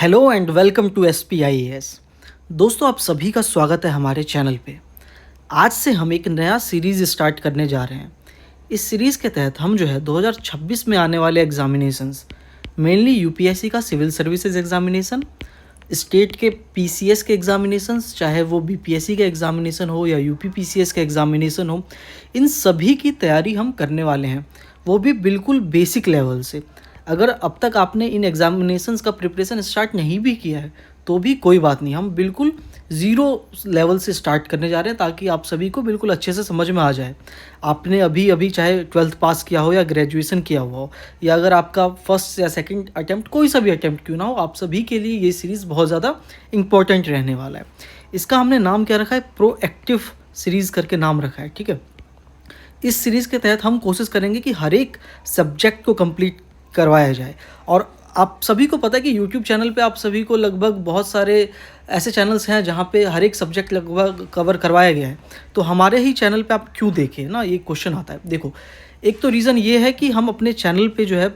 Hello and welcome to SPIAS। दोस्तों, आप सभी का स्वागत है हमारे चैनल पे। आज से हम एक नया सीरीज़ स्टार्ट करने जा रहे हैं। इस सीरीज़ के तहत हम 2026 में आने वाले एग्जामिनेशंस, मेनली यूपीएससी का सिविल सर्विसेज एग्जामिनेशन, स्टेट के PCS के एग्जामिनेशंस, चाहे वो BPSC के एग्जामिनेशन हो या UPPCS के एग्जामिनेशन हो, इन सभी की तैयारी हम करने वाले हैं, वो भी बिल्कुल बेसिक लेवल से। अगर अब तक आपने इन एग्जामिनेशंस का प्रिपरेशन स्टार्ट नहीं भी किया है तो भी कोई बात नहीं, हम बिल्कुल ज़ीरो लेवल से स्टार्ट करने जा रहे हैं ताकि आप सभी को बिल्कुल अच्छे से समझ में आ जाए। आपने अभी अभी चाहे 12th पास किया हो या ग्रेजुएशन किया हुआ हो, या अगर आपका फर्स्ट या सेकंड अटैम्प्ट कोई सा भी अटैम्प्ट क्यों ना हो, आप सभी के लिए ये सीरीज़ बहुत ज़्यादा इंपॉर्टेंट रहने वाला है। इसका हमने नाम क्या रखा है, प्रोएक्टिव सीरीज़ करके नाम रखा है। ठीक है, इस सीरीज़ के तहत हम कोशिश करेंगे कि हर एक सब्जेक्ट को कंप्लीट करवाया जाए। और आप सभी को पता है कि यूट्यूब चैनल पे आप सभी को लगभग बहुत सारे ऐसे चैनल्स हैं जहाँ पे हर एक सब्जेक्ट लगभग कवर करवाया गया है, तो हमारे ही चैनल पे आप क्यों देखें ना, ये क्वेश्चन आता है। देखो, एक तो रीज़न ये है कि हम अपने चैनल पे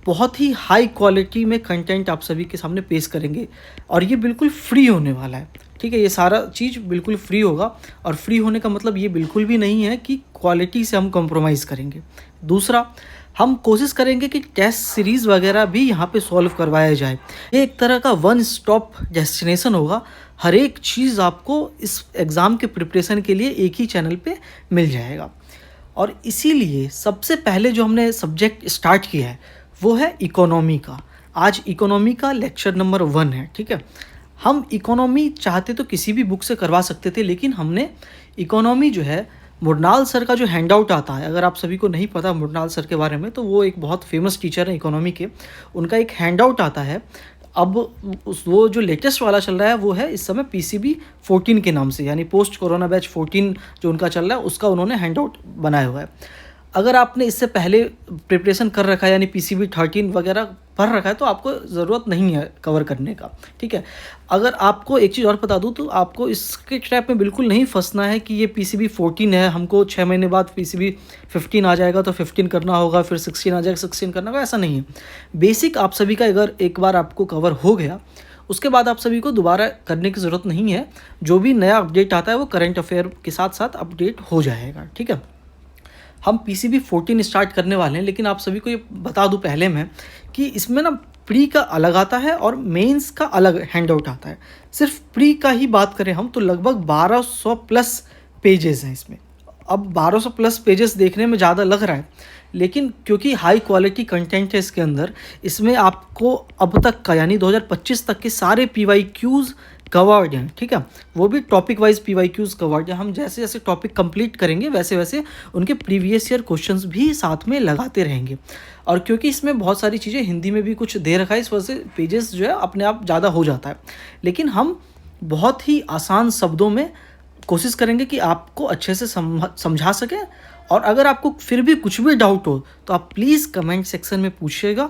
बहुत ही हाई क्वालिटी में कंटेंट आप सभी के सामने पेश करेंगे, और ये बिल्कुल फ्री होने वाला है। ठीक है, ये सारा चीज़ बिल्कुल फ्री होगा, और फ्री होने का मतलब ये बिल्कुल भी नहीं है कि क्वालिटी से हम कॉम्प्रोमाइज़ करेंगे। दूसरा, हम कोशिश करेंगे कि टेस्ट सीरीज़ वगैरह भी यहाँ पे सॉल्व करवाया जाए। ये एक तरह का वन स्टॉप डेस्टिनेशन होगा। हर एक चीज़ आपको इस एग्ज़ाम के प्रिपरेशन के लिए एक ही चैनल पे मिल जाएगा। और इसीलिए सबसे पहले जो हमने सब्जेक्ट स्टार्ट किया है वो है इकोनॉमी का। आज इकोनॉमी का लेक्चर नंबर 1 है। ठीक है, हम इकोनॉमी चाहते तो किसी भी बुक से करवा सकते थे, लेकिन हमने इकोनॉमी मुरनाल सर का जो हैंड आउट आता है, अगर आप सभी को नहीं पता मुरनाल सर के बारे में, तो वो एक बहुत फेमस टीचर है इकोनॉमी के। उनका एक हैंड आउट आता है। अब वो जो लेटेस्ट वाला चल रहा है वो है इस समय PCB 14 के नाम से, यानी पोस्ट कोरोना बैच 14 जो उनका चल रहा है, उसका उन्होंने हैंड आउट बनाया हुआ है। अगर आपने इससे पहले प्रिपरेशन कर रखा है, यानी PCB 13 वगैरह पढ़ रखा है, तो आपको ज़रूरत नहीं है कवर करने का। ठीक है, अगर आपको एक चीज़ और बता दूं, तो आपको इसके ट्रैप में बिल्कुल नहीं फंसना है कि ये PCB 14 है, हमको 6 महीने बाद PCB 15 आ जाएगा तो 15 करना होगा, फिर 16 आ जाएगा 16 करना होगा, ऐसा नहीं है। बेसिक आप सभी का अगर एक बार आपको कवर हो गया, उसके बाद आप सभी को दोबारा करने की ज़रूरत नहीं है। जो भी नया अपडेट आता है वो करंट अफेयर के साथ साथ अपडेट हो जाएगा। ठीक है, हम PCB 14 स्टार्ट करने वाले हैं, लेकिन आप सभी को ये बता दूं पहले मैं कि इसमें ना प्री का अलग आता है और मेंस का अलग हैंड आउट आता है। सिर्फ प्री का ही बात करें हम तो लगभग 1200 प्लस पेजेस हैं इसमें। अब 1200 प्लस पेजेस देखने में ज़्यादा लग रहा है, लेकिन क्योंकि हाई क्वालिटी कंटेंट है इसके अंदर, इसमें आपको अब तक का यानी 2025 तक के सारे PYQs कवर्ड हैं। ठीक है, वो भी टॉपिक वाइज PYQs कवर्ड हैं। हम जैसे जैसे टॉपिक कंप्लीट करेंगे वैसे वैसे उनके प्रीवियस ईयर क्वेश्चंस भी साथ में लगाते रहेंगे। और क्योंकि इसमें बहुत सारी चीज़ें हिंदी में भी कुछ दे रखा है, इस वजह से पेजेस अपने आप ज़्यादा हो जाता है। लेकिन हम बहुत ही आसान शब्दों में कोशिश करेंगे कि आपको अच्छे से समझा सकें। और अगर आपको फिर भी कुछ भी डाउट हो तो आप प्लीज़ कमेंट सेक्शन में पूछिएगा।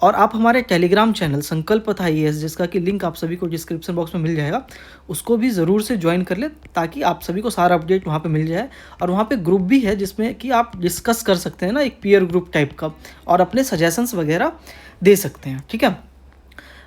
और आप हमारे टेलीग्राम चैनल संकल्प पथ IAS, जिसका कि लिंक आप सभी को डिस्क्रिप्शन बॉक्स में मिल जाएगा, उसको भी ज़रूर से ज्वाइन कर ले ताकि आप सभी को सारा अपडेट वहाँ पे मिल जाए। और वहाँ पे ग्रुप भी है जिसमें कि आप डिस्कस कर सकते हैं ना, एक पीयर ग्रुप टाइप का, और अपने सजेशंस वगैरह दे सकते हैं। ठीक है,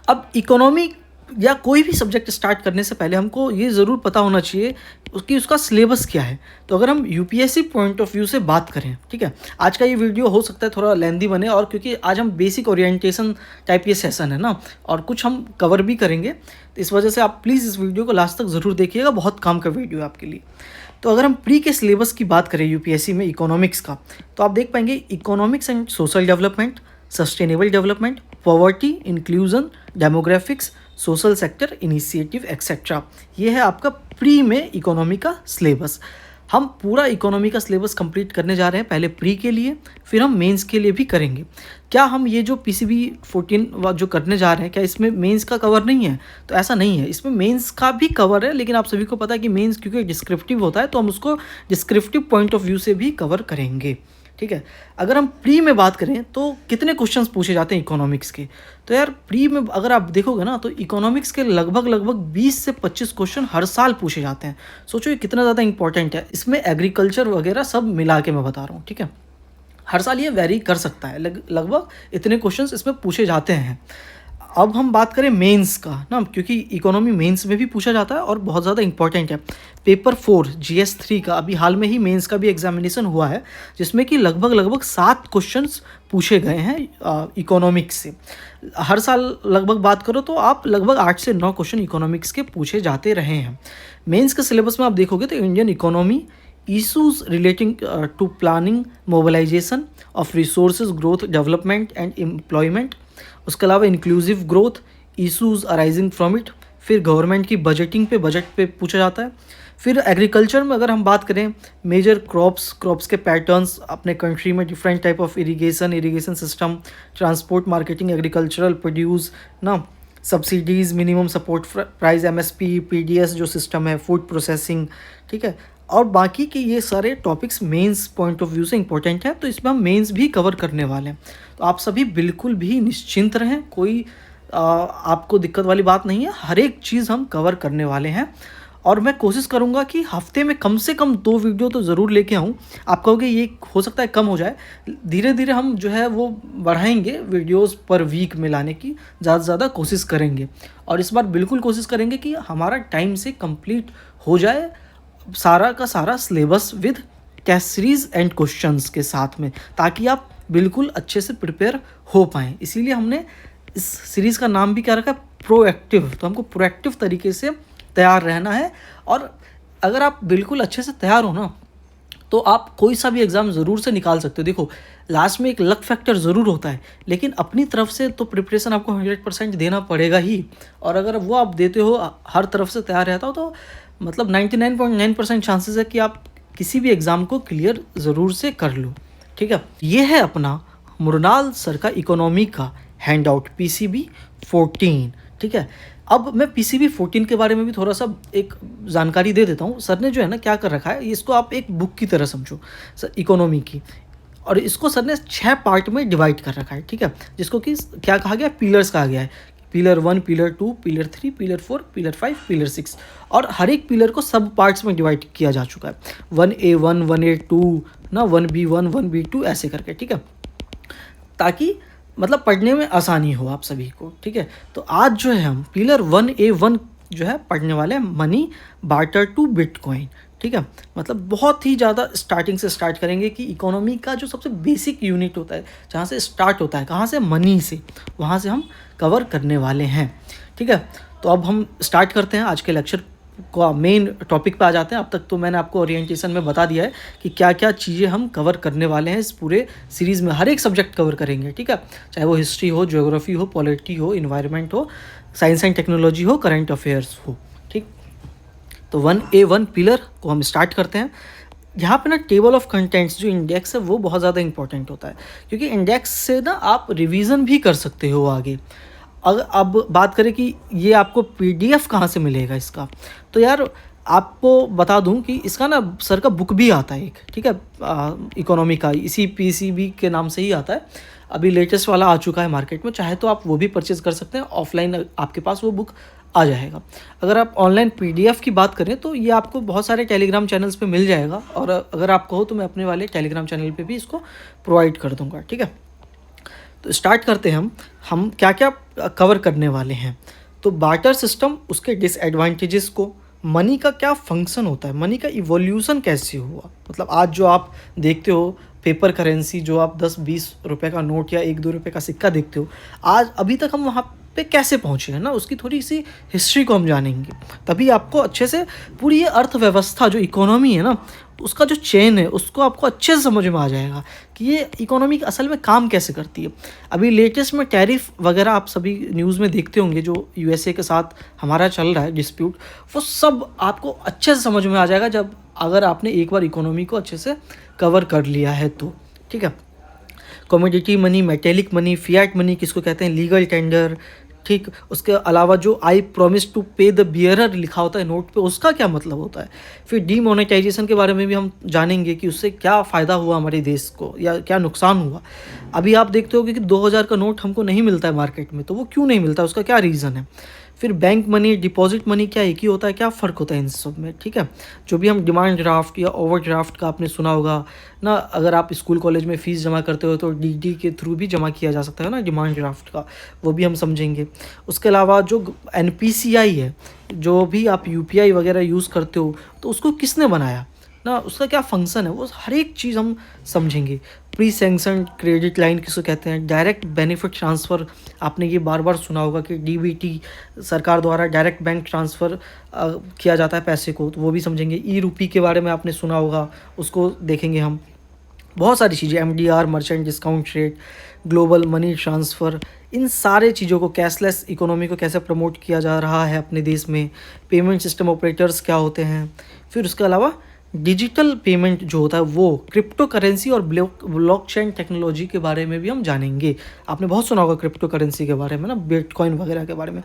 अब इकोनॉमी या कोई भी सब्जेक्ट स्टार्ट करने से पहले हमको ये ज़रूर पता होना चाहिए कि उसका सिलेबस क्या है। तो अगर हम UPSC पॉइंट ऑफ व्यू से बात करें, ठीक है, आज का ये वीडियो हो सकता है थोड़ा लेंदी बने, और क्योंकि आज हम बेसिक ओरिएंटेशन टाइप ये सेशन है ना, और कुछ हम कवर भी करेंगे, तो इस वजह से आप प्लीज़ इस वीडियो को लास्ट तक ज़रूर देखिएगा, बहुत काम का वीडियो है आपके लिए। तो अगर हम प्री के सिलेबस की बात करें UPSC में इकोनॉमिक्स का, तो आप देख पाएंगे economics and social development, sustainable development, poverty, inclusion, demographics, social sector initiative etcetera. ये है आपका प्री में इकोनॉमी का सिलेबस। हम पूरा इकोनॉमी का सिलेबस कंप्लीट करने जा रहे हैं, पहले प्री के लिए, फिर हम मेंस के लिए भी करेंगे। क्या हम ये जो PCB 14 जो करने जा रहे हैं, क्या इसमें मेंस का कवर नहीं है? तो ऐसा नहीं है, इसमें मेंस का भी कवर है, लेकिन आप सभी को पता है कि मेंस क्योंकि डिस्क्रिप्टिव होता है तो हम उसको डिस्क्रिप्टिव पॉइंट ऑफ व्यू से भी कवर करेंगे। ठीक है, अगर हम प्री में बात करें तो कितने क्वेश्चंस पूछे जाते हैं इकोनॉमिक्स के, तो यार प्री में अगर आप देखोगे ना तो इकोनॉमिक्स के लगभग 20 से 25 क्वेश्चन हर साल पूछे जाते हैं। सोचो ये कितना ज़्यादा इंपॉर्टेंट है। इसमें एग्रीकल्चर वगैरह सब मिला के मैं बता रहा हूँ। ठीक है, हर साल ये वेरी कर सकता है, लगभग इतने क्वेश्चंस इसमें पूछे जाते हैं। अब हम बात करें मेंस का ना, क्योंकि इकोनॉमी मेंस में भी पूछा जाता है और बहुत ज़्यादा इंपॉर्टेंट है। पेपर 4 GS 3 का अभी हाल में ही मेंस का भी एग्जामिनेशन हुआ है, जिसमें कि लगभग 7 क्वेश्चंस पूछे गए हैं इकोनॉमिक्स से। हर साल लगभग बात करो तो आप लगभग 8 से 9 क्वेश्चन इकोनॉमिक्स के पूछे जाते रहे हैं। मेंस के सिलेबस में आप देखोगे तो Indian economy, issues relating to planning, mobilisation of resources, growth, development and employment, उसके अलावा inclusive growth, issues arising from it, फिर गवर्नमेंट की बजटिंग पे, बजट पे पूछा जाता है। फिर एग्रीकल्चर में अगर हम बात करें, मेजर क्रॉप्स के पैटर्न्स अपने कंट्री में, different type of irrigation system, transport, marketing, agricultural produce ना, subsidies, minimum support price, MSP, PDS जो सिस्टम है, फूड प्रोसेसिंग, ठीक है। और बाकी के ये सारे topics mains point of view से इंपॉर्टेंट है, तो इसमें हम मेंस भी कवर करने वाले हैं। तो आप सभी बिल्कुल भी निश्चिंत रहें, कोई आपको दिक्कत वाली बात नहीं है, हर एक चीज़ हम कवर करने वाले हैं। और मैं कोशिश करूंगा कि हफ्ते में कम से कम 2 वीडियो तो ज़रूर लेके आऊँ। आप कहोगे ये हो सकता है कम हो जाए, धीरे धीरे हम जो है वो बढ़ाएंगे वीडियोस पर वीक में लाने की, ज़्यादा से ज़्यादा कोशिश करेंगे। और इस बार बिल्कुल कोशिश करेंगे कि हमारा टाइम से कंप्लीट हो जाए सारा का सारा syllabus with test series and questions के साथ में, ताकि आप बिल्कुल अच्छे से प्रिपेयर हो पाएँ। इसीलिए हमने इस सीरीज़ का नाम भी क्या रखा, प्रोएक्टिव। तो हमको प्रोएक्टिव तरीके से तैयार रहना है। और अगर आप बिल्कुल अच्छे से तैयार हो ना, तो आप कोई सा भी एग्ज़ाम ज़रूर से निकाल सकते हो। देखो, लास्ट में एक लक फैक्टर ज़रूर होता है, लेकिन अपनी तरफ से तो प्रिपरेशन आपको 100% देना पड़ेगा ही। और अगर वो आप देते हो, हर तरफ से तैयार रहता हो, तो मतलब 99.9% चांसेस है कि आप किसी भी एग्ज़ाम को क्लियर ज़रूर से कर लो, ठीक है। ये है अपना मुरनाल सर का इकोनॉमी का हैंड आउट PCB 14, ठीक है। अब मैं PCB 14 के बारे में भी थोड़ा सा एक जानकारी दे देता हूँ। सर ने जो है ना क्या कर रखा है, इसको आप एक बुक की तरह समझो सर, इकोनॉमी की। और इसको सर ने 6 पार्ट में डिवाइड कर रखा है, ठीक है, जिसको कि क्या कहा गया, पिलर्स कहा गया है। Pillar 1, pillar 2, pillar 3, pillar 4, pillar 5, pillar 6। और हर एक पिलर को सब पार्ट्स में डिवाइड किया जा चुका है, 1A1, 1A2 ना, 1B1, 1B2 ऐसे करके, ठीक है, ताकि मतलब पढ़ने में आसानी हो आप सभी को, ठीक है। तो आज जो है हम पिलर 1A1 जो है पढ़ने वाले हैं, मनी बार्टर टू बिटकॉइन, ठीक है। मतलब बहुत ही ज़्यादा स्टार्टिंग से स्टार्ट करेंगे कि इकोनॉमी का जो सबसे बेसिक यूनिट होता है, जहाँ से स्टार्ट होता है, कहाँ से, मनी से, वहाँ से हम कवर करने वाले हैं, ठीक है। तो अब हम स्टार्ट करते हैं आज के लेक्चर को, मेन टॉपिक पे आ जाते हैं। अब तक तो मैंने आपको ओरिएंटेशन में बता दिया है कि क्या क्या चीज़ें हम कवर करने वाले हैं इस पूरे सीरीज़ में। हर एक सब्जेक्ट कवर करेंगे, ठीक है, चाहे वो हिस्ट्री हो, ज्योग्राफी हो, पॉलिटी हो, इन्वायरमेंट हो, साइंस एंड टेक्नोलॉजी हो, करंट अफेयर्स हो, ठीक। तो 1A1 पिलर को हम स्टार्ट करते हैं। यहाँ पे ना टेबल ऑफ कंटेंट्स जो इंडेक्स है वो बहुत ज़्यादा इंपॉर्टेंट होता है, क्योंकि इंडेक्स से ना आप रिवीजन भी कर सकते हो आगे। अगर अब बात करें कि ये आपको PDF कहाँ से मिलेगा इसका, तो यार आपको बता दूं कि इसका ना सर का बुक भी आता है एक, ठीक है, इकोनॉमी का, इसी PCB के नाम से ही आता है। अभी लेटेस्ट वाला आ चुका है मार्केट में, चाहे तो आप वो भी परचेज़ कर सकते हैं, ऑफलाइन आपके पास वो बुक आ जाएगा। अगर आप ऑनलाइन PDF की बात करें तो ये आपको बहुत सारे टेलीग्राम चैनल्स पे मिल जाएगा, और अगर आप कहो तो मैं अपने वाले टेलीग्राम चैनल पे भी इसको प्रोवाइड कर दूंगा, ठीक है। तो स्टार्ट करते हैं हम क्या क्या कवर करने वाले हैं। तो बार्टर सिस्टम, उसके डिसएडवांटेजेस को, मनी का क्या फंक्शन होता है, मनी का इवोल्यूशन कैसे हुआ, मतलब आज जो आप देखते हो पेपर करेंसी, जो आप 10-20 रुपए का नोट या 1-2 रुपए का सिक्का देखते हो, आज अभी तक हम वहाँ पे कैसे पहुँचे हैं ना, उसकी थोड़ी सी हिस्ट्री को हम जानेंगे, तभी आपको अच्छे से पूरी ये अर्थव्यवस्था जो इकोनॉमी है ना, उसका जो चेन है उसको आपको अच्छे से समझ में आ जाएगा कि ये इकोनॉमी असल में काम कैसे करती है। अभी लेटेस्ट में टैरिफ वगैरह आप सभी न्यूज़ में देखते होंगे, जो USA के साथ हमारा चल रहा है डिस्प्यूट, वो सब आपको अच्छे से समझ में आ जाएगा जब अगर आपने एक बार इकोनॉमी को अच्छे से कवर कर लिया है तो, ठीक है। Commodity money, metallic money, fiat money किसको कहते हैं, लीगल टेंडर, ठीक। उसके अलावा जो आई प्रॉमिस टू पे द बियरर लिखा होता है नोट पे, उसका क्या मतलब होता है। फिर डीमोनेटाइजेशन के बारे में भी हम जानेंगे कि उससे क्या फ़ायदा हुआ हमारे देश को या क्या नुकसान हुआ। अभी आप देखते होगे कि 2000 का नोट हमको नहीं मिलता है मार्केट में, तो वो क्यों नहीं मिलता, उसका क्या रीज़न है। फिर बैंक मनी, डिपॉजिट मनी क्या एक ही होता है, क्या फ़र्क होता है इन सब में, ठीक है। जो भी हम डिमांड ड्राफ्ट या ओवरड्राफ्ट का आपने सुना होगा ना, अगर आप स्कूल कॉलेज में फ़ीस जमा करते हो तो डीडी के थ्रू भी जमा किया जा सकता है ना डिमांड ड्राफ्ट का, वो भी हम समझेंगे। उसके अलावा जो एनपीसीआई है, जो भी आप यूपीआई वगैरह यूज़ करते हो तो उसको किसने बनाया ना, उसका क्या फंक्शन है, वो हर एक चीज़ हम समझेंगे। प्री सैंक्शन क्रेडिट लाइन किसको कहते हैं, डायरेक्ट बेनिफिट ट्रांसफ़र, आपने ये बार बार सुना होगा कि डीबीटी सरकार द्वारा डायरेक्ट बैंक ट्रांसफ़र किया जाता है पैसे को, तो वो भी समझेंगे। ई रूपी के बारे में आपने सुना होगा, उसको देखेंगे हम। बहुत सारी चीज़ें, MDR, merchant discount rate, global money transfer, इन सारे चीज़ों को, कैशलेस इकोनॉमी को कैसे प्रमोट किया जा रहा है अपने देश में, पेमेंट सिस्टम ऑपरेटर्स क्या होते हैं। फिर उसके अलावा डिजिटल पेमेंट जो होता है वो, क्रिप्टो करेंसी और ब्लॉकचेन टेक्नोलॉजी के बारे में भी हम जानेंगे। आपने बहुत सुना होगा क्रिप्टो करेंसी के बारे में ना, बिटकॉइन वगैरह के बारे में,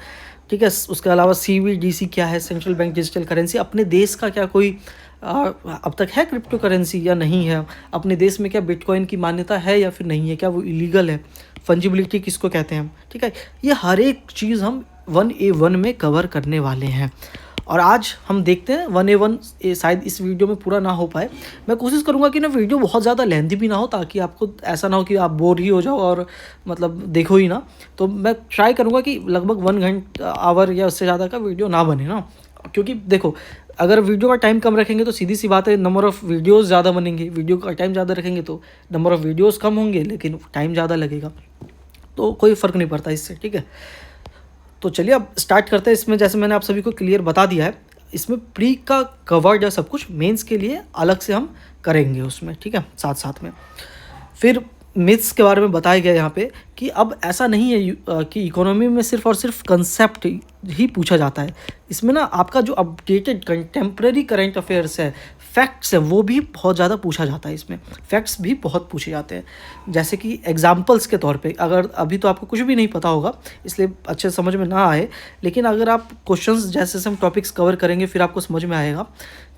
ठीक है। उसके अलावा सीबीडीसी क्या है, सेंट्रल बैंक डिजिटल करेंसी, अपने देश का क्या कोई अब तक है क्रिप्टो करेंसी या नहीं है, अपने देश में क्या बिटकॉइन की मान्यता है या फिर नहीं है, क्या वो इलीगल है, फंजिबिलिटी किसको कहते हैं, ठीक है। ये हर एक चीज़ हम 1A1 में कवर करने वाले हैं। और आज हम देखते हैं 1A1, शायद इस वीडियो में पूरा ना हो पाए, मैं कोशिश करूंगा कि ना वीडियो बहुत ज़्यादा लेंथी भी ना हो, ताकि आपको ऐसा ना हो कि आप बोर ही हो जाओ और मतलब देखो ही ना। तो मैं ट्राई करूंगा कि लगभग 1 घंटा आवर या उससे ज़्यादा का वीडियो ना बने ना, क्योंकि देखो अगर वीडियो का टाइम कम रखेंगे तो सीधी सी बात है नंबर ऑफ़ वीडियोज़ ज़्यादा बनेंगे, वीडियो का टाइम ज़्यादा रखेंगे तो नंबर ऑफ़ वीडियोज़ कम होंगे लेकिन टाइम ज़्यादा लगेगा, तो कोई फ़र्क नहीं पड़ता इससे, ठीक है। तो चलिए अब स्टार्ट करते हैं। इसमें जैसे मैंने आप सभी को क्लियर बता दिया है, इसमें प्री का कवर्ड है सब कुछ, मेंस के लिए अलग से हम करेंगे उसमें, ठीक है, साथ साथ में। फिर मिथ्स के बारे में बताया गया यहाँ पे कि अब ऐसा नहीं है कि इकोनॉमी में सिर्फ और सिर्फ कंसेप्ट ही पूछा जाता है, इसमें ना आपका जो अपडेटेड कंटेम्प्रेरी करंट अफेयर्स है, फैक्ट्स है, वो भी बहुत ज़्यादा पूछा जाता है। इसमें फैक्ट्स भी बहुत पूछे जाते हैं, जैसे कि एग्जांपल्स के तौर पे, अगर अभी तो आपको कुछ भी नहीं पता होगा इसलिए अच्छे से समझ में ना आए, लेकिन अगर आप क्वेश्चंस जैसे हम टॉपिक्स कवर करेंगे फिर आपको समझ में आएगा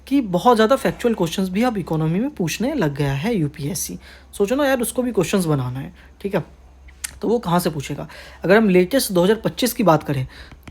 कि बहुत ज़्यादा फैक्चुअल क्वेश्चंस भी अब इकोनॉमी में पूछने लग गया है यूपीएससी। सोचो ना यार, उसको भी क्वेश्चंस बनाना है, ठीक है, तो वो कहाँ से पूछेगा। अगर हम लेटेस्ट 2025 की बात करें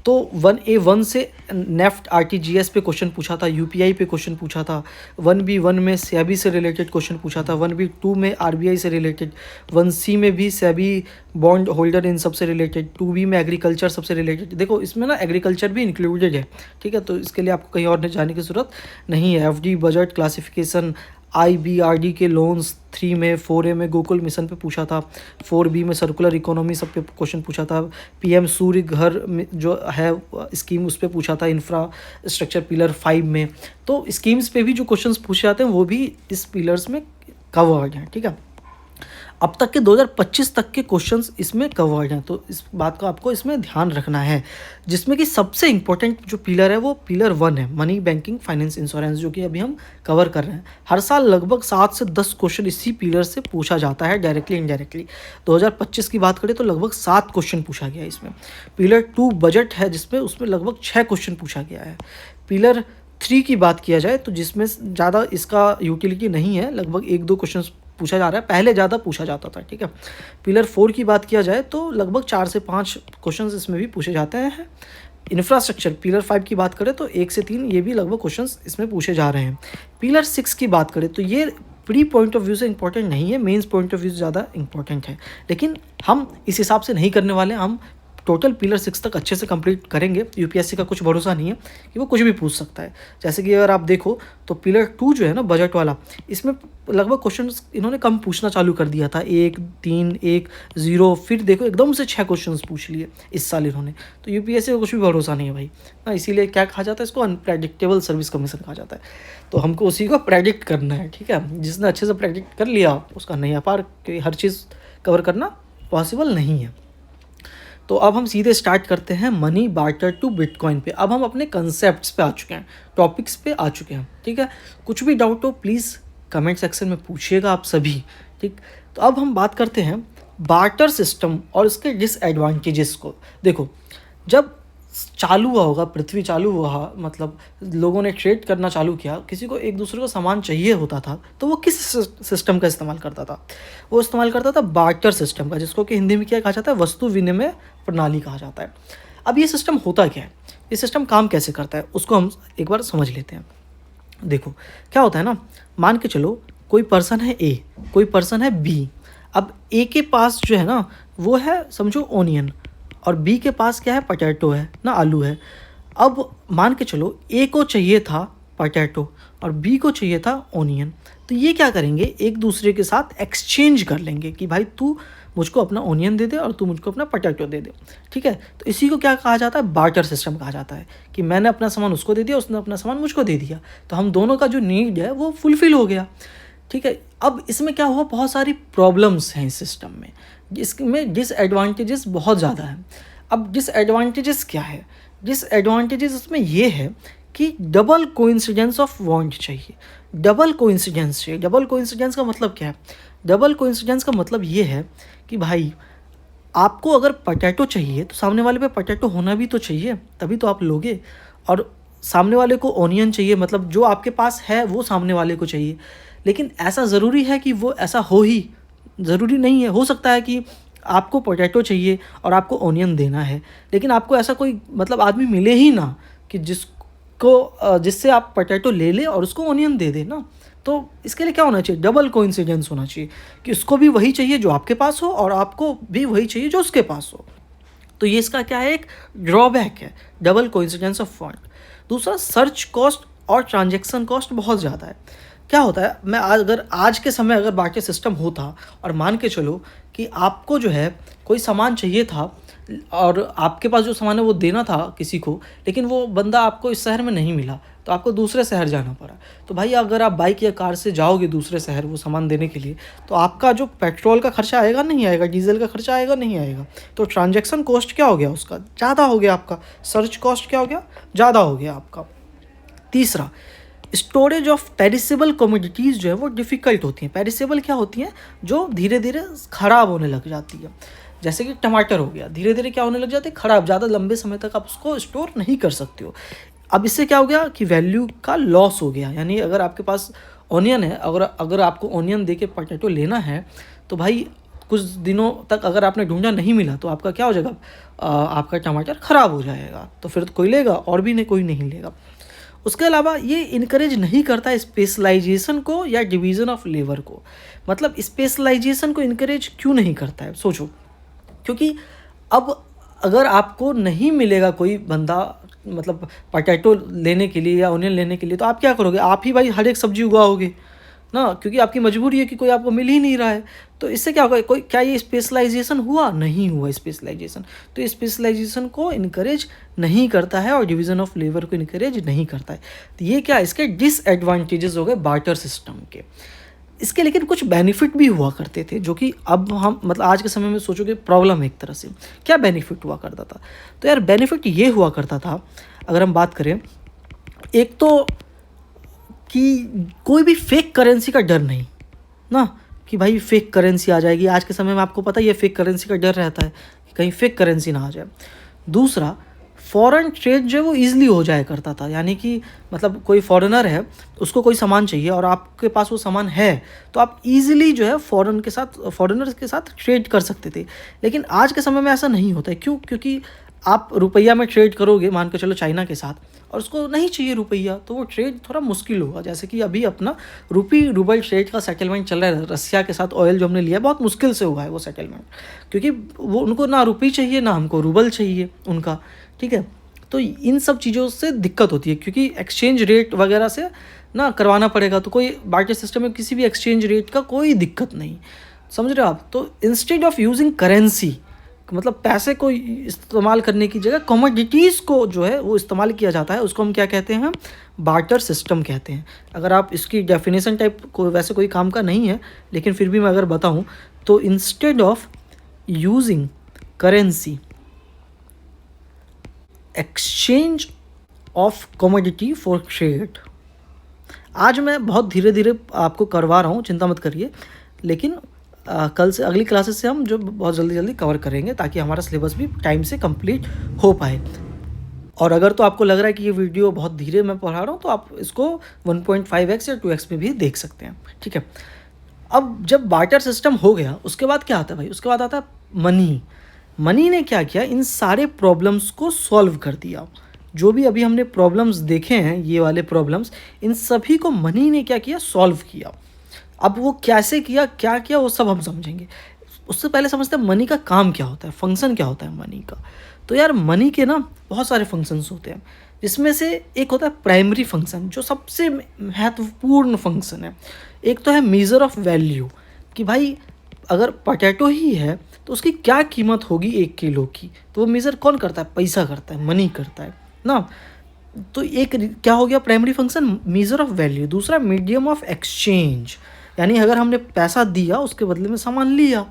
तो 1A1 से नेफ्ट आरटीजीएस पे क्वेश्चन पूछा था, यूपीआई पे क्वेश्चन पूछा था, 1B1 में सेबी से रिलेटेड क्वेश्चन पूछा था, 1B2 में आरबीआई से रिलेटेड, 1C में भी सेबी बॉन्ड होल्डर इन सब से रिलेटेड, 2B में एग्रीकल्चर सबसे रिलेटेड। देखो इसमें ना एग्रीकल्चर भी इंक्लूडेड है, ठीक है, तो इसके लिए आपको कहीं और जाने की ज़रूरत नहीं है। एफडी, बजट, क्लासिफिकेशन, आईबीआरडी के लोन्स 3 में, 4A में गोकुल मिशन पे पूछा था, 4B में सर्कुलर इकोनॉमी सब पे क्वेश्चन पूछा था, पीएम सूर्य घर जो है स्कीम उस पे पूछा था, इंफ्रास्ट्रक्चर पिलर 5 में। तो स्कीम्स पे भी जो क्वेश्चंस पूछे जाते हैं वो भी इस पिलर्स में कवर्ड हैं, ठीक है। अब तक के 2025 तक के क्वेश्चंस इसमें कवर्ड हैं, तो इस बात का आपको इसमें ध्यान रखना है, जिसमें कि सबसे इंपॉर्टेंट जो पिलर है वो पिलर 1 है, मनी, बैंकिंग, फाइनेंस, इंश्योरेंस, जो कि अभी हम कवर कर रहे हैं। हर साल लगभग 7 से 10 क्वेश्चन इसी पिलर से पूछा जाता है, डायरेक्टली इनडायरेक्टली। 2025 की बात करें तो लगभग 7 क्वेश्चन पूछा गया है इसमें। पिलर 2 बजट है, जिसमें उसमें लगभग 6 क्वेश्चन पूछा गया है। पिलर 3 की बात किया जाए तो जिसमें ज़्यादा इसका यूटिलिटी नहीं है, लगभग 1-2 क्वेश्चन पूछा जा रहा है, पहले ज़्यादा पूछा जाता था, ठीक है। पिलर 4 की बात किया जाए तो लगभग 4 से 5 क्वेश्चंस इसमें भी पूछे जाते हैं। इंफ्रास्ट्रक्चर पिलर 5 की बात करें तो 1 से 3 ये भी लगभग क्वेश्चंस इसमें पूछे जा रहे हैं। पिलर 6 की बात करें तो ये प्री पॉइंट ऑफ व्यू से इंपॉर्टेंट नहीं है, मेंस पॉइंट ऑफ व्यू से ज़्यादा इंपॉर्टेंट है, लेकिन हम इस हिसाब से नहीं करने वाले। हम टोटल पिलर 6 तक अच्छे से कंप्लीट करेंगे। यूपीएससी का कुछ भरोसा नहीं है कि वो कुछ भी पूछ सकता है। जैसे कि अगर आप देखो तो पिलर 2 जो है ना बजट वाला, इसमें लगभग क्वेश्चन इन्होंने कम पूछना चालू कर दिया था, 1, 3, 1, 0, फिर देखो एकदम से 6 क्वेश्चन पूछ लिए इस साल इन्होंने। तो यूपीएससी का कुछ भी भरोसा नहीं है भाई ना, इसीलिए क्या कहा जाता है इसको, अनप्रेडिक्टेबल सर्विस कमीशन कहा जाता है। तो हमको उसी को प्रेडिक्ट करना है, ठीक है। जिसने अच्छे से प्रेडिक्ट कर लिया उसका नहीं पार, हर चीज़ कवर करना पॉसिबल नहीं है। तो अब हम सीधे स्टार्ट करते हैं मनी बार्टर टू बिटकॉइन पे। अब हम अपने कंसेप्ट्स पे आ चुके हैं, टॉपिक्स पे आ चुके हैं, ठीक है। कुछ भी डाउट हो प्लीज़ कमेंट सेक्शन में पूछिएगा आप सभी, ठीक। तो अब हम बात करते हैं बार्टर सिस्टम और इसके डिसएडवांटेजेस को। देखो जब चालू हुआ होगा, पृथ्वी चालू हुआ, मतलब लोगों ने ट्रेड करना चालू किया, किसी को एक दूसरे को सामान चाहिए होता था तो वो किस सिस्टम का इस्तेमाल करता था, वो इस्तेमाल करता था बार्टर सिस्टम का, जिसको कि हिंदी में क्या कहा जाता है, वस्तु विनिमय प्रणाली कहा जाता है। अब ये सिस्टम होता क्या है, ये सिस्टम काम कैसे करता है, उसको हम एक बार समझ लेते हैं। देखो क्या होता है ना, मान के चलो कोई पर्सन है ए, कोई पर्सन है बी। अब ए के पास जो है ना वो है समझो ओनियन, और बी के पास क्या है, पटैटो है ना, आलू है। अब मान के चलो ए को चाहिए था पटैटो और बी को चाहिए था ओनियन, तो ये क्या करेंगे, एक दूसरे के साथ एक्सचेंज कर लेंगे कि भाई तू मुझको अपना ओनियन दे दे और तू मुझको अपना पटैटो दे दे। ठीक है, तो इसी को क्या कहा जाता है, बार्टर सिस्टम कहा जाता है, कि मैंने अपना सामान उसको दे दिया, उसने अपना सामान मुझको दे दिया, तो हम दोनों का जो नीड है वो फुलफिल हो गया। ठीक है, अब इसमें क्या हुआ, बहुत सारी प्रॉब्लम्स हैं इस सिस्टम में, जिसमें डिसएडवांटेजेस बहुत ज़्यादा हैं। अब डिसएडवांटेजेस क्या है, डिसएडवांटेजेस इसमें ये है कि डबल कोइंसिडेंस ऑफ वांट चाहिए, डबल कोइंसिडेंस चाहिए। डबल कोइंसिडेंस का मतलब क्या है, डबल कोइंसिडेंस का मतलब ये है कि भाई आपको अगर पटैटो चाहिए तो सामने वाले पे पटैटो होना भी तो चाहिए, तभी तो आप लोगे। और सामने वाले को ऑनियन चाहिए, मतलब जो आपके पास है वो सामने वाले को चाहिए। लेकिन ऐसा ज़रूरी है कि वो ऐसा हो ही, ज़रूरी नहीं है। हो सकता है कि आपको पोटैटो चाहिए और आपको ऑनियन देना है, लेकिन आपको ऐसा कोई मतलब आदमी मिले ही ना कि जिससे आप पोटैटो ले ले और उसको ऑनियन दे दे ना। तो इसके लिए क्या होना चाहिए, डबल कोइंसिडेंस होना चाहिए कि उसको भी वही चाहिए जो आपके पास हो और आपको भी वही चाहिए जो उसके पास हो। तो ये इसका क्या है, एक ड्रॉबैक है, डबल कोइंसिडेंस ऑफ फंड। दूसरा, सर्च कॉस्ट और ट्रांजैक्शन कॉस्ट बहुत ज़्यादा है। क्या होता है, मैं अगर आज के समय अगर बाकी सिस्टम होता और मान के चलो कि आपको जो है कोई सामान चाहिए था और आपके पास जो सामान है वो देना था किसी को, लेकिन वो बंदा आपको इस शहर में नहीं मिला तो आपको दूसरे शहर जाना पड़ा। तो भाई अगर आप बाइक या कार से जाओगे दूसरे शहर वो सामान देने के लिए, तो आपका जो पेट्रोल का खर्चा आएगा नहीं आएगा, डीजल का खर्चा आएगा नहीं आएगा। तो ट्रांजैक्शन कॉस्ट क्या हो गया, उसका ज़्यादा हो गया आपका। सर्च कॉस्ट क्या हो गया, ज़्यादा हो गया आपका। तीसरा, स्टोरेज ऑफ पेरिसेबल कमोडिटीज़ जो है वो डिफ़िकल्ट होती हैं। पेरिसेबल क्या होती हैं, जो धीरे धीरे ख़राब होने लग जाती है। जैसे कि टमाटर हो गया, धीरे धीरे क्या होने लग जाते हैं, ख़राब, ज़्यादा लंबे समय तक आप उसको स्टोर नहीं कर सकते हो। अब इससे क्या हो गया कि वैल्यू का लॉस हो गया। यानी अगर आपके पास ऑनियन है, अगर आपको ऑनियन दे के पोटैटो लेना है, तो भाई कुछ दिनों तक अगर आपने ढूंढा नहीं मिला तो आपका क्या हो जाएगा, आपका टमाटर ख़राब हो जाएगा। तो फिर तो कोई लेगा और भी नहीं, कोई नहीं लेगा। उसके अलावा ये इनकरेज नहीं करता स्पेशलाइजेशन को या डिवीज़न ऑफ लेबर को। मतलब स्पेशलाइजेशन को इनकरेज क्यों नहीं करता है, सोचो। क्योंकि अब अगर आपको नहीं मिलेगा कोई बंदा मतलब पोटैटो लेने के लिए या ऑनियन लेने के लिए, तो आप क्या करोगे, आप ही भाई हर एक सब्जी उगाओगे ना, क्योंकि आपकी मजबूरी है कि कोई आपको मिल ही नहीं रहा है। तो इससे क्या होगा, कोई क्या ये स्पेशलाइजेशन हुआ, नहीं हुआ स्पेशलाइजेशन। तो स्पेशलाइजेशन को इनकरेज नहीं करता है और डिवीज़न ऑफ लेबर को इनकरेज नहीं करता है। तो ये क्या, इसके डिसएडवांटेजेस हो गए बार्टर सिस्टम के। इसके लेकिन कुछ बेनिफिट भी हुआ करते थे, जो कि अब हम मतलब आज के समय में सोचोगे प्रॉब्लम है एक तरह से। क्या बेनिफिट हुआ करता था, तो यार बेनिफिट ये हुआ करता था, अगर हम बात करें, एक तो कि कोई भी फेक करेंसी का डर नहीं ना, कि भाई फेक करेंसी आ जाएगी। आज के समय में आपको पता ही है फेक करेंसी का डर रहता है कि कहीं फेक करेंसी ना आ जाए। दूसरा, फॉरेन ट्रेड जो है वो ईज़िली हो जाया करता था। यानी कि मतलब कोई फॉरेनर है, उसको कोई सामान चाहिए और आपके पास वो सामान है, तो आप ईज़िली जो है फॉरेनर्स के साथ ट्रेड कर सकते थे। लेकिन आज के समय में ऐसा नहीं होता है। क्यों, क्योंकि आप रुपया में ट्रेड करोगे, मान के चलो चाइना के साथ, और उसको नहीं चाहिए रुपया, तो वो ट्रेड थोड़ा मुश्किल होगा। जैसे कि अभी अपना रूपी रूबल ट्रेड का सेटलमेंट चल रहा है रसिया के साथ, ऑयल जो हमने लिया है बहुत मुश्किल से हुआ है वो सेटलमेंट, क्योंकि वो उनको ना रुपये चाहिए ना हमको रूबल चाहिए उनका। ठीक है, तो इन सब चीज़ों से दिक्कत होती है, क्योंकि एक्सचेंज रेट वगैरह से ना करवाना पड़ेगा। तो कोई बार्टर सिस्टम में किसी भी एक्सचेंज रेट का कोई दिक्कत नहीं, समझ रहे हो आप। तो इंस्टेड ऑफ यूजिंग करेंसी, मतलब पैसे को इस्तेमाल करने की जगह कमोडिटीज़ को जो है वो इस्तेमाल किया जाता है, उसको हम क्या कहते हैं, बार्टर सिस्टम कहते हैं। अगर आप इसकी डेफिनेशन टाइप को वैसे कोई काम का नहीं है, लेकिन फिर भी मैं अगर बताऊं तो instead of using currency exchange of commodity for trade. आज मैं बहुत धीरे धीरे आपको करवा रहा हूँ, चिंता मत करिए, लेकिन कल से अगली क्लासेस से हम जो बहुत जल्दी कवर करेंगे, ताकि हमारा सिलेबस भी टाइम से कंप्लीट हो पाए। और अगर तो आपको लग रहा है कि ये वीडियो बहुत धीरे मैं पढ़ा रहा हूँ, तो आप इसको 1.5x या 2x में भी देख सकते हैं। ठीक है, अब जब बार्टर सिस्टम हो गया, उसके बाद क्या आता है भाई, उसके बाद आता है मनी। मनी ने क्या किया, इन सारे प्रॉब्लम्स को सॉल्व कर दिया। जो भी अभी हमने प्रॉब्लम्स देखे हैं, ये वाले प्रॉब्लम्स, इन सभी को मनी ने क्या किया, सॉल्व किया। अब वो कैसे किया, क्या किया, वो सब हम समझेंगे। उससे पहले समझते हैं मनी का काम क्या होता है, फंक्शन क्या होता है मनी का। तो यार मनी के ना बहुत सारे फंक्शंस होते हैं, जिसमें से एक होता है प्राइमरी फंक्शन, जो सबसे महत्वपूर्ण फंक्शन है। एक तो है मेज़र ऑफ वैल्यू, कि भाई अगर पोटैटो ही है तो उसकी क्या कीमत होगी 1 किलो की, तो वो मेज़र कौन करता है, पैसा करता है, मनी करता है ना। तो एक क्या हो गया primary function, measure of value. दूसरा मीडियम ऑफ एक्सचेंज, यानी अगर हमने पैसा दिया उसके बदले में सामान लिया,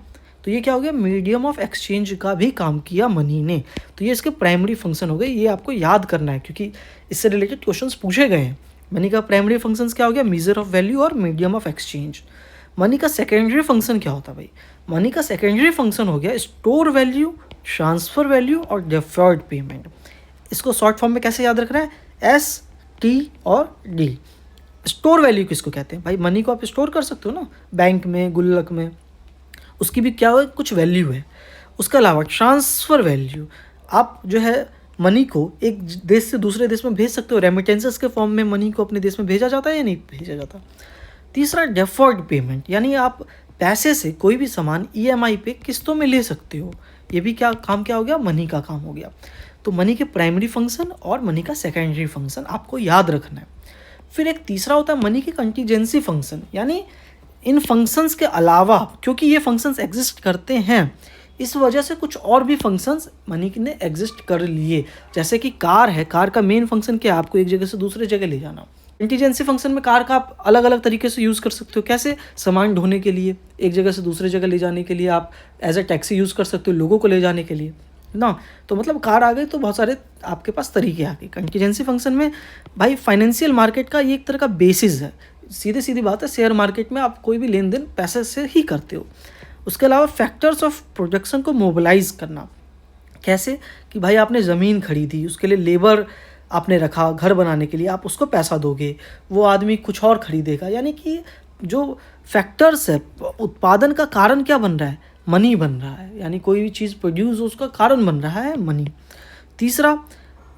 तो ये क्या हो गया, मीडियम ऑफ एक्सचेंज का भी काम किया मनी ने। तो ये इसके प्राइमरी फंक्शन हो गए, ये आपको याद करना है क्योंकि इससे रिलेटेड क्वेश्चंस पूछे गए हैं। मनी का प्राइमरी फंक्शंस क्या हो गया, मेजर ऑफ वैल्यू और मीडियम ऑफ एक्सचेंज। मनी का सेकेंडरी फंक्शन क्या होता है भाई, मनी का सेकेंडरी फंक्शन हो गया स्टोर वैल्यू, ट्रांसफ़र वैल्यू और डिफर्ड पेमेंट। इसको शॉर्ट फॉर्म में कैसे याद रखना है, एस, टी और डी। स्टोर वैल्यू किसको कहते हैं भाई, मनी को आप स्टोर कर सकते हो ना बैंक में, गुल्लक में, उसकी भी क्या हो, कुछ वैल्यू है। उसके अलावा ट्रांसफ़र वैल्यू, आप जो है मनी को एक देश से दूसरे देश में भेज सकते हो, रेमिटेंसेस के फॉर्म में मनी को अपने देश में भेजा जाता है या नहीं भेजा जाता। तीसरा डेफर्ड पेमेंट, यानी आप पैसे से कोई भी सामान ईएमआई पे किस्तों में ले सकते हो। ये भी क्या काम, क्या हो गया, मनी का काम हो गया। तो मनी के प्राइमरी फंक्शन और मनी का सेकेंडरी फंक्शन आपको याद रखना है। फिर एक तीसरा होता है मनी की कंटीजेंसी फंक्शन, यानी इन फंक्शंस के अलावा, क्योंकि ये फंक्शंस एग्जिस्ट करते हैं, इस वजह से कुछ और भी फंक्शंस मनी ने एग्जिस्ट कर लिए। जैसे कि कार है, कार का मेन फंक्शन क्या है, आपको एक जगह से दूसरे जगह ले जाना। कंटीजेंसी फंक्शन में कार का आप अलग अलग तरीके से यूज़ कर सकते हो। कैसे, सामान ढोने के लिए, एक जगह से दूसरे जगह ले जाने के लिए आप एज अ टैक्सी यूज़ कर सकते हो, लोगों को ले जाने के लिए ना। तो मतलब कार आ गई तो बहुत सारे आपके पास तरीके आ गए। कंटीजेंसी फंक्शन में भाई फाइनेंशियल मार्केट का ये एक तरह का बेसिस है, सीधे सीधी बात है, शेयर मार्केट में आप कोई भी लेन देन पैसे से ही करते हो। उसके अलावा फैक्टर्स ऑफ प्रोडक्शन को मोबिलाइज करना, कैसे कि भाई आपने ज़मीन खरीदी, उसके लिए लेबर आपने रखा घर बनाने के लिए, आप उसको पैसा दोगे, वो आदमी कुछ और खरीदेगा। यानी कि जो फैक्टर्स है, उत्पादन का कारण क्या बन रहा है, मनी बन रहा है। यानी कोई भी चीज़ प्रोड्यूस हो उसका कारण बन रहा है मनी। तीसरा,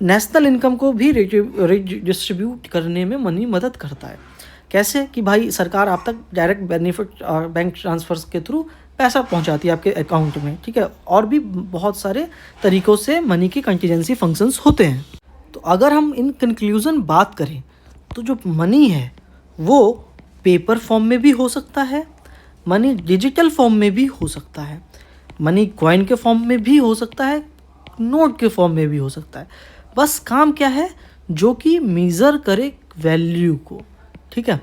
नेशनल इनकम को भी रिडिस्ट्रीब्यूट करने में मनी मदद करता है। कैसे कि भाई सरकार आप तक डायरेक्ट बेनिफिट और बैंक ट्रांसफर्स के थ्रू पैसा पहुंचाती है आपके अकाउंट में, ठीक है। और भी बहुत सारे तरीक़ों से मनी की कंटीजेंसी फंक्शंस होते हैं। तो अगर हम इन कंक्लूज़न बात करें तो जो मनी है वो पेपर फॉर्म में भी हो सकता है, मनी डिजिटल फॉर्म में भी हो सकता है, मनी कॉइन के फॉर्म में भी हो सकता है, नोट के फॉर्म में भी हो सकता है। बस काम क्या है, जो कि मेज़र करे वैल्यू को, ठीक है,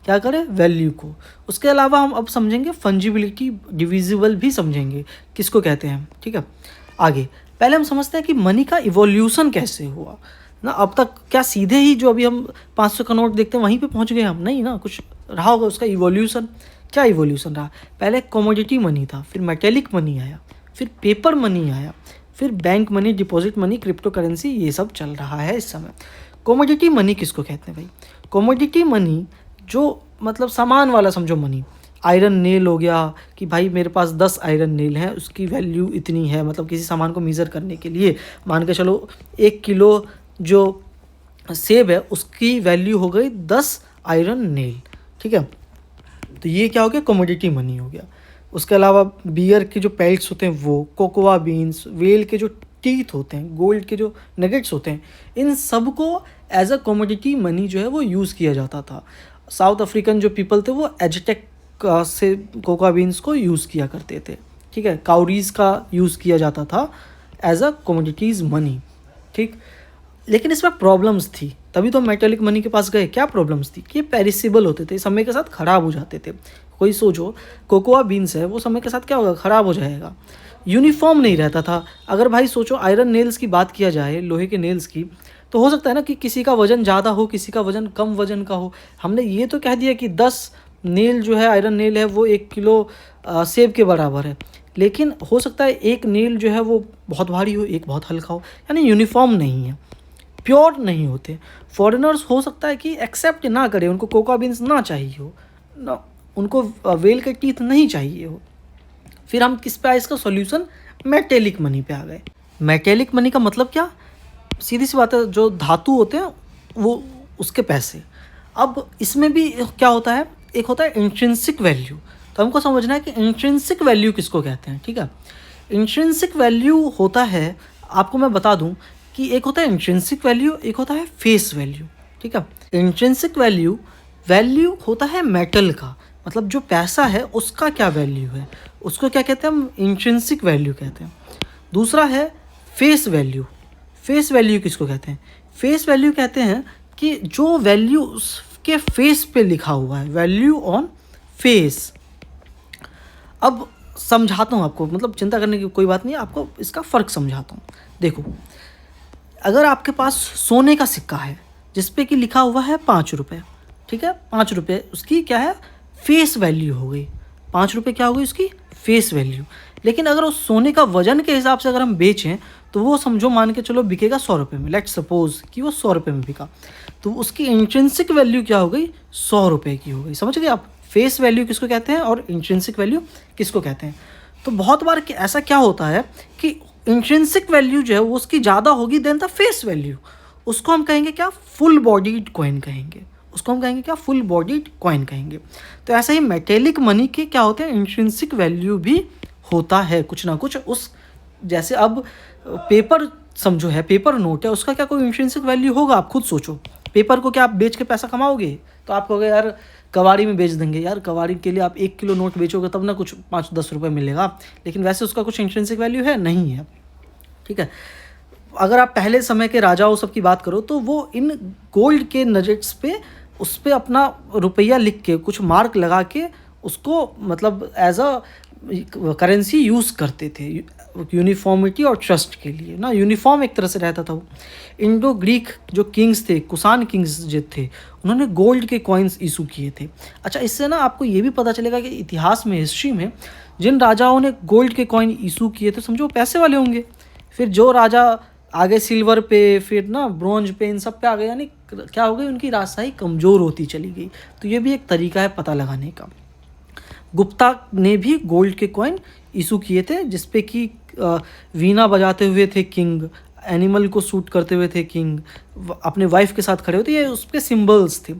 क्या करें, वैल्यू को। उसके अलावा हम अब समझेंगे फंजिबिलिटी, डिविजिबल भी समझेंगे किसको कहते हैं, ठीक है। आगे पहले हम समझते हैं कि मनी का इवोल्यूशन कैसे हुआ ना। अब तक क्या सीधे ही जो अभी हम 500 का नोट देखते हैं वहीं पे पहुंच गए हम, नहीं ना, कुछ रहा होगा उसका इवोल्यूशन। क्या इवोल्यूशन रहा, पहले कमोडिटी मनी था, फिर मेटेलिक मनी आया, फिर पेपर मनी आया, फिर bank money, deposit money, crypto currency, ये सब चल रहा है इस समय। कमोडिटी मनी किसको कहते हैं भाई, कमोडिटी मनी जो मतलब सामान वाला समझो मनी, आयरन नेल हो गया कि भाई मेरे पास 10 आयरन नेल हैं, उसकी वैल्यू इतनी है, मतलब किसी सामान को मेज़र करने के लिए मान के चलो 1 किलो जो सेब है उसकी वैल्यू हो गई 10 आयरन नेल, ठीक है। तो ये क्या हो गया, कमोडिटी मनी हो गया। उसके अलावा बियर के जो पेल्ट्स होते हैं वो, कोकोआ बीन्स, वेल के जो टीथ होते हैं, गोल्ड के जो नगेट्स होते हैं, इन सब को एज अ कमोडिटी मनी जो है वो यूज़ किया जाता था। साउथ अफ्रीकन जो पीपल थे वो एजटेक से कोकोआ बीन्स को यूज़ किया करते थे, ठीक है। काउरीज का यूज़ किया जाता था एज अ कमोडिटीज़ मनी, ठीक। लेकिन इसमें प्रॉब्लम्स थी, तभी तो मेटेलिक मनी के पास गए। क्या प्रॉब्लम्स थी कि ये पेरिसेबल होते थे, समय के साथ ख़राब हो जाते थे। कोई सोचो कोकोआ बीन्स है, वो समय के साथ क्या होगा, ख़राब हो जाएगा। यूनिफॉर्म नहीं रहता था। अगर भाई सोचो आयरन नेल्स की बात किया जाए, लोहे के नेल्स की, तो हो सकता है ना कि किसी का वज़न ज़्यादा हो, किसी का वज़न कम वज़न का हो। हमने ये तो कह दिया कि 10 नेल जो है, आयरन नेल है, वो 1 किलो सेब के बराबर है, लेकिन हो सकता है एक नेल जो है वो बहुत भारी हो, एक बहुत हल्का हो। यानी यूनिफॉर्म नहीं है, प्योर नहीं होते। फॉरेनर्स हो सकता है कि एक्सेप्ट ना करें, उनको कोकोआ बीन्स ना चाहिए हो ना, उनको वेल के टीथ नहीं चाहिए हो। फिर हम किस पे आए इसका सॉल्यूशन, मेटेलिक मनी पे आ गए। मेटेलिक मनी का मतलब क्या, सीधी सी बात है, जो धातु होते हैं वो उसके पैसे। अब इसमें भी क्या होता है, एक होता है इंट्रिंसिक वैल्यू। तो हमको समझना है कि इंट्रिंसिक वैल्यू किसको कहते हैं, ठीक है। इंट्रिंसिक वैल्यू होता है, आपको मैं बता दूं कि एक होता है इंट्रिंसिक वैल्यू, एक होता है फेस वैल्यू, ठीक है। इंट्रिंसिक वैल्यू वैल्यू होता है मेटल का, मतलब जो पैसा है उसका क्या वैल्यू है, उसको क्या कहते हैं हम, इंट्रिंसिक वैल्यू कहते हैं। दूसरा है फेस वैल्यू। फेस वैल्यू किसको कहते हैं, फेस वैल्यू कहते हैं कि जो वैल्यू उसके फेस पे लिखा हुआ है, वैल्यू ऑन फेस। अब समझाता हूँ आपको, मतलब चिंता करने की कोई बात नहीं है, आपको इसका फ़र्क समझाता हूँ। देखो, अगर आपके पास सोने का सिक्का है जिस पे कि लिखा हुआ है 5 रुपये, ठीक है, 5 रुपये उसकी क्या है, फेस वैल्यू हो गई। 5 रुपये क्या हो गई उसकी फेस वैल्यू। लेकिन अगर उस सोने का वजन के हिसाब से अगर हम बेचें तो वो समझो मान के चलो बिकेगा 100 रुपये में, लेट्स सपोज कि वो 100 रुपये में बिका, तो उसकी इंट्रिंसिक वैल्यू क्या हो गई, 100 रुपये की हो गई। समझ गए आप, फेस वैल्यू किसको कहते हैं और इंट्रिंसिक वैल्यू किसको कहते हैं। तो बहुत बार ऐसा क्या होता है कि इंट्रिंसिक वैल्यू जो है वो उसकी ज़्यादा होगी देन द फेस वैल्यू, उसको हम कहेंगे क्या, फुल बॉडीड कॉइन कहेंगे, उसको हम कहेंगे क्या, फुल बॉडीड कॉइन कहेंगे। तो ऐसा ही मेटेलिक मनी के क्या होते हैं, इंट्रिंसिक वैल्यू भी होता है कुछ ना कुछ उस, जैसे अब पेपर समझो है, पेपर नोट है, उसका क्या कोई इंट्रिंसिक वैल्यू होगा, आप खुद सोचो। पेपर को क्या आप बेच के पैसा कमाओगे, तो आप कहोगे यार कबाड़ी में बेच देंगे, यार कबाड़ी के लिए आप 1 किलो नोट बेचोगे तब ना कुछ 5-10 रुपये मिलेगा, लेकिन वैसे उसका कुछ इंट्रिंसिक वैल्यू है नहीं है, ठीक है। अगर आप पहले समय के राजाओं सब की बात करो तो वो इन गोल्ड के नगेट्स पे उस पर अपना रुपया लिख के कुछ मार्क लगा के उसको मतलब एज अ करेंसी यूज़ करते थे, यूनिफॉर्मिटी और ट्रस्ट के लिए ना, यूनिफॉर्म एक तरह से रहता था वो। इंडो ग्रीक जो किंग्स थे, कुषाण किंग्स जो थे, उन्होंने गोल्ड के कॉइन्स इशू किए थे। अच्छा, इससे ना आपको ये भी पता चलेगा कि इतिहास में, हिस्ट्री में जिन राजाओं ने गोल्ड के कॉइन इशू किए थे, समझो पैसे वाले होंगे। फिर जो राजा आगे सिल्वर पे, फिर ना ब्रोंज पे, इन सब पे आ गए, यानी क्या हो गई, उनकी राजशाही कमज़ोर होती चली गई। तो ये भी एक तरीका है पता लगाने का। गुप्ता ने भी गोल्ड के कॉइन इशू किए थे जिसपे कि वीणा बजाते हुए थे किंग, एनिमल को शूट करते हुए थे किंग, अपने वाइफ के साथ खड़े होते, ये उस पर सिम्बल्स थे।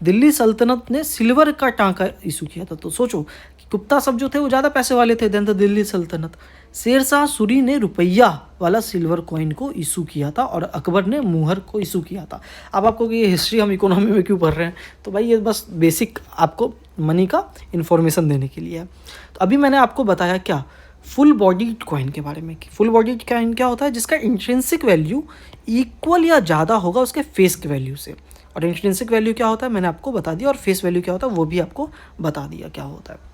दिल्ली सल्तनत ने सिल्वर का टांका इशू किया था। तो सोचो कि गुप्ता सब जो थे वो ज़्यादा पैसे वाले थे देन द दिल्ली सल्तनत। शेरशाह सूरी ने रुपया वाला सिल्वर कॉइन को इशू किया था और अकबर ने मुहर को इशू किया था। अब आपको कि ये हिस्ट्री हम इकोनॉमी में क्यों पढ़ रहे हैं, तो भाई ये बस बेसिक आपको मनी का इन्फॉर्मेशन देने के लिए है। तो अभी मैंने आपको बताया क्या, फुल बॉडीड कॉइन के बारे में कि फुल बॉडीड कॉइन क्या होता है, जिसका इंट्रिंसिक वैल्यू इक्वल या ज़्यादा होगा उसके फेस के वैल्यू से। और इंट्रिंसिक वैल्यू क्या होता है मैंने आपको बता दिया, और फेस वैल्यू क्या होता है वो भी आपको बता दिया क्या होता है।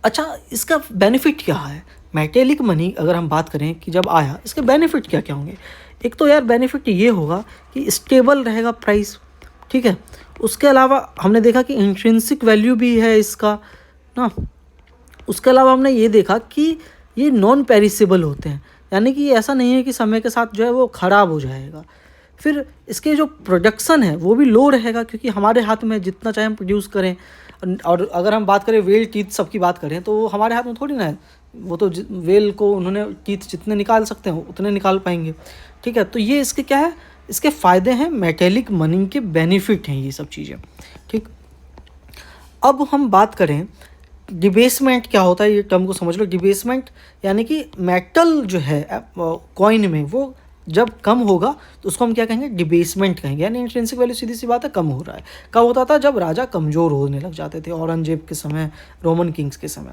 अच्छा, इसका बेनिफिट क्या है, मेटेलिक मनी अगर हम बात करें कि जब आया इसके बेनिफिट क्या क्या होंगे। एक तो यार बेनिफिट ये होगा कि स्टेबल रहेगा प्राइस, ठीक है। उसके अलावा हमने देखा कि इंट्रिंसिक वैल्यू भी है इसका ना। उसके अलावा हमने ये देखा कि ये नॉन पेरिसेबल होते हैं, यानी कि ऐसा नहीं है कि समय के साथ जो है वो ख़राब हो जाएगा। फिर इसके जो प्रोडक्शन है वो भी लो रहेगा, क्योंकि हमारे हाथ में जितना चाहे हम प्रोड्यूस करें। और अगर हम बात करें वेल टीथ सब की बात करें तो वो हमारे हाथ में थोड़ी ना है, वो तो वेल को उन्होंने टीथ जितने निकाल सकते हैं उतने निकाल पाएंगे, ठीक है। तो ये इसके क्या है, इसके फ़ायदे हैं, मेटेलिक मनी के बेनिफिट हैं ये सब चीज़ें, ठीक। अब हम बात करें डिबेसमेंट क्या होता है, ये टर्म को समझ लो। डिबेसमेंट यानी कि मेटल जो है कॉइन में वो जब कम होगा तो उसको हम क्या कहेंगे, डिबेसमेंट कहेंगे। यानी इंट्रिंसिक वैल्यू सीधी सी बात है कम हो रहा है। कब होता था, जब राजा कमज़ोर होने लग जाते थे, औरंगजेब के समय, रोमन किंग्स के समय।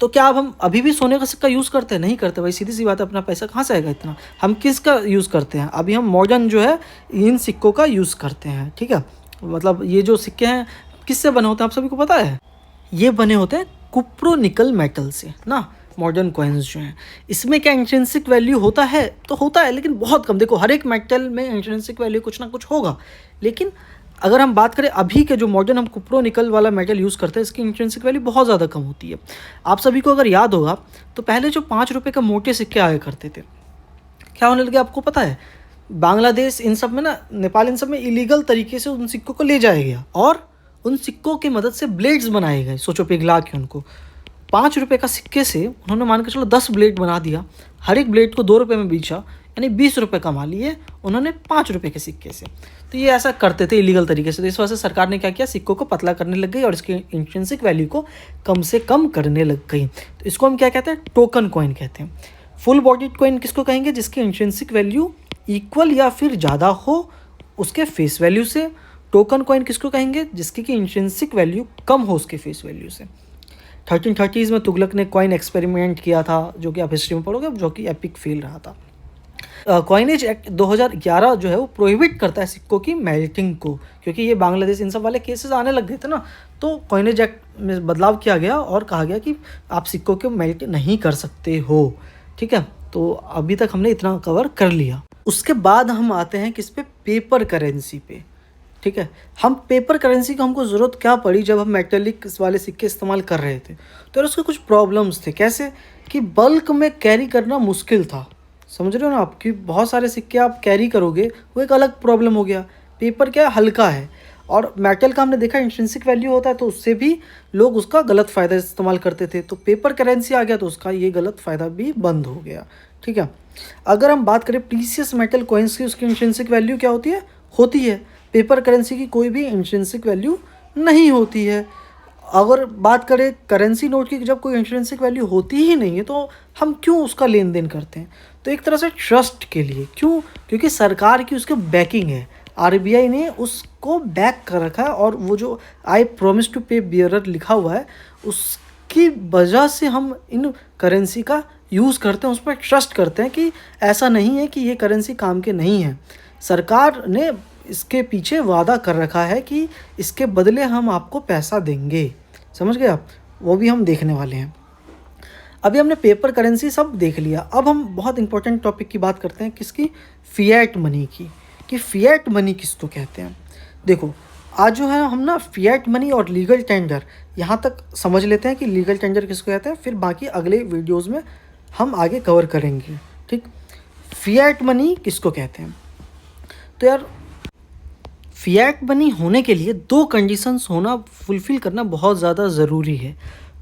तो क्या अब हम अभी भी सोने का सिक्का यूज़ करते हैं, नहीं करते भाई, सीधी सी बात है, अपना पैसा कहाँ से आएगा इतना। हम किसका यूज़ करते हैं, अभी हम मॉडर्न जो है इन सिक्कों का यूज़ करते हैं, ठीक है। मतलब ये जो सिक्के हैं किससे बने होते हैं आप सभी को पता है, ये बने होते हैं कुप्रो-निकल मेटल से ना, मॉडर्न कॉइन्स जो हैं। इसमें क्या इंट्रिंसिक वैल्यू होता है, तो होता है लेकिन बहुत कम। देखो हर एक मेटल में इंट्रिंसिक वैल्यू कुछ ना कुछ होगा, लेकिन अगर हम बात करें अभी के जो मॉडर्न हम कुप्रो-निकल वाला मेटल यूज़ करते हैं, इसकी इंट्रिंसिक वैल्यू बहुत ज़्यादा कम होती है। आप सभी को अगर याद होगा तो पहले जो 5 रुपये का मोटे सिक्के आया करते थे, क्या होने लगे आपको पता है, बांग्लादेश इन सब में ना, नेपाल इन सब में इलीगल तरीके से उन सिक्कों को ले जाया गया और उन सिक्कों की मदद से ब्लेड्स बनाए गए, सोचो पिघला के उनको। ₹5 का सिक्के से उन्होंने मान के चलो 10 ब्लेड बना दिया, हर एक ब्लेड को ₹2 में बेचा, यानी ₹20 कमा लिए उन्होंने ₹5 के सिक्के से। तो ये ऐसा करते थे इलीगल तरीके से। तो इस वजह से सरकार ने क्या किया, सिक्कों को पतला करने लग गई और इसकी इंट्रिंसिक वैल्यू को कम से कम करने लग गई। तो इसको हम क्या कहते हैं, टोकन कॉइन कहते हैं। फुल बॉडीड कॉइन किसको कहेंगे, जिसकी इंट्रिंसिक वैल्यू इक्वल या फिर ज़्यादा हो उसके फेस वैल्यू से। टोकन कॉइन किसको कहेंगे, जिसकी की इंट्रिंसिक वैल्यू कम हो उसके फेस वैल्यू से। 1330s में तुगलक ने कॉइन एक्सपेरिमेंट किया था, जो कि आप हिस्ट्री में पढ़ोगे, जो कि एपिक फेल रहा था। कॉइनेज एक्ट 2011 जो है वो प्रोहिबिट करता है सिक्कों की मेल्टिंग को, क्योंकि ये बांग्लादेश इन सब वाले केसेस आने लग गए थे ना। तो कॉइनेज एक्ट में बदलाव किया गया और कहा गया कि आप सिक्कों को मेल्ट नहीं कर सकते हो। ठीक है, तो अभी तक हमने इतना कवर कर लिया। उसके बाद हम आते हैं किस पे, पेपर करेंसी पे। ठीक है, हम पेपर करेंसी की हमको ज़रूरत क्या पड़ी जब हम मेटेलिक वाले सिक्के इस्तेमाल कर रहे थे। तो उसके कुछ प्रॉब्लम्स थे। कैसे कि बल्क में कैरी करना मुश्किल था, समझ रहे हो ना आप, कि बहुत सारे सिक्के आप कैरी करोगे, वो एक अलग प्रॉब्लम हो गया। पेपर क्या हल्का है, और मेटल का हमने देखा इंट्रिंसिक वैल्यू होता है, तो उससे भी लोग उसका गलत फ़ायदा इस्तेमाल करते थे। तो पेपर करेंसी आ गया तो उसका ये गलत फ़ायदा भी बंद हो गया। ठीक है, अगर हम बात करें प्रीसियस मेटल कॉइन्स की, उसकी इंट्रिंसिक वैल्यू क्या होती है। पेपर करेंसी की कोई भी इंट्रिंसिक वैल्यू नहीं होती है। अगर बात करें करेंसी नोट की, जब कोई इंट्रिंसिक वैल्यू होती ही नहीं है तो हम क्यों उसका लेन देन करते हैं। तो एक तरह से ट्रस्ट के लिए, क्यों, क्योंकि सरकार की उसके बैकिंग है, आरबीआई ने उसको बैक कर रखा है, और वो जो आई प्रॉमिस टू पे बियरर लिखा हुआ है उसकी वजह से हम इन करेंसी का यूज़ करते हैं, उस पर ट्रस्ट करते हैं कि ऐसा नहीं है कि ये करेंसी काम के नहीं है। सरकार ने इसके पीछे वादा कर रखा है कि इसके बदले हम आपको पैसा देंगे, समझ गए आप, वो भी हम देखने वाले हैं। अभी हमने पेपर करेंसी सब देख लिया, अब हम बहुत इंपॉर्टेंट टॉपिक की बात करते हैं, किसकी, फिएट मनी की, कि फिएट मनी किसको कहते हैं। देखो आज जो है हम ना फिएट मनी और लीगल टेंडर यहाँ तक समझ लेते हैं कि लीगल टेंडर किसको कहते हैं, फिर बाकी अगले वीडियोज़ में हम आगे कवर करेंगे। ठीक, फिएट मनी किसको कहते हैं। तो यार फिएट मनी होने के लिए 2 कंडीशंस होना, फुलफ़िल करना बहुत ज़्यादा ज़रूरी है।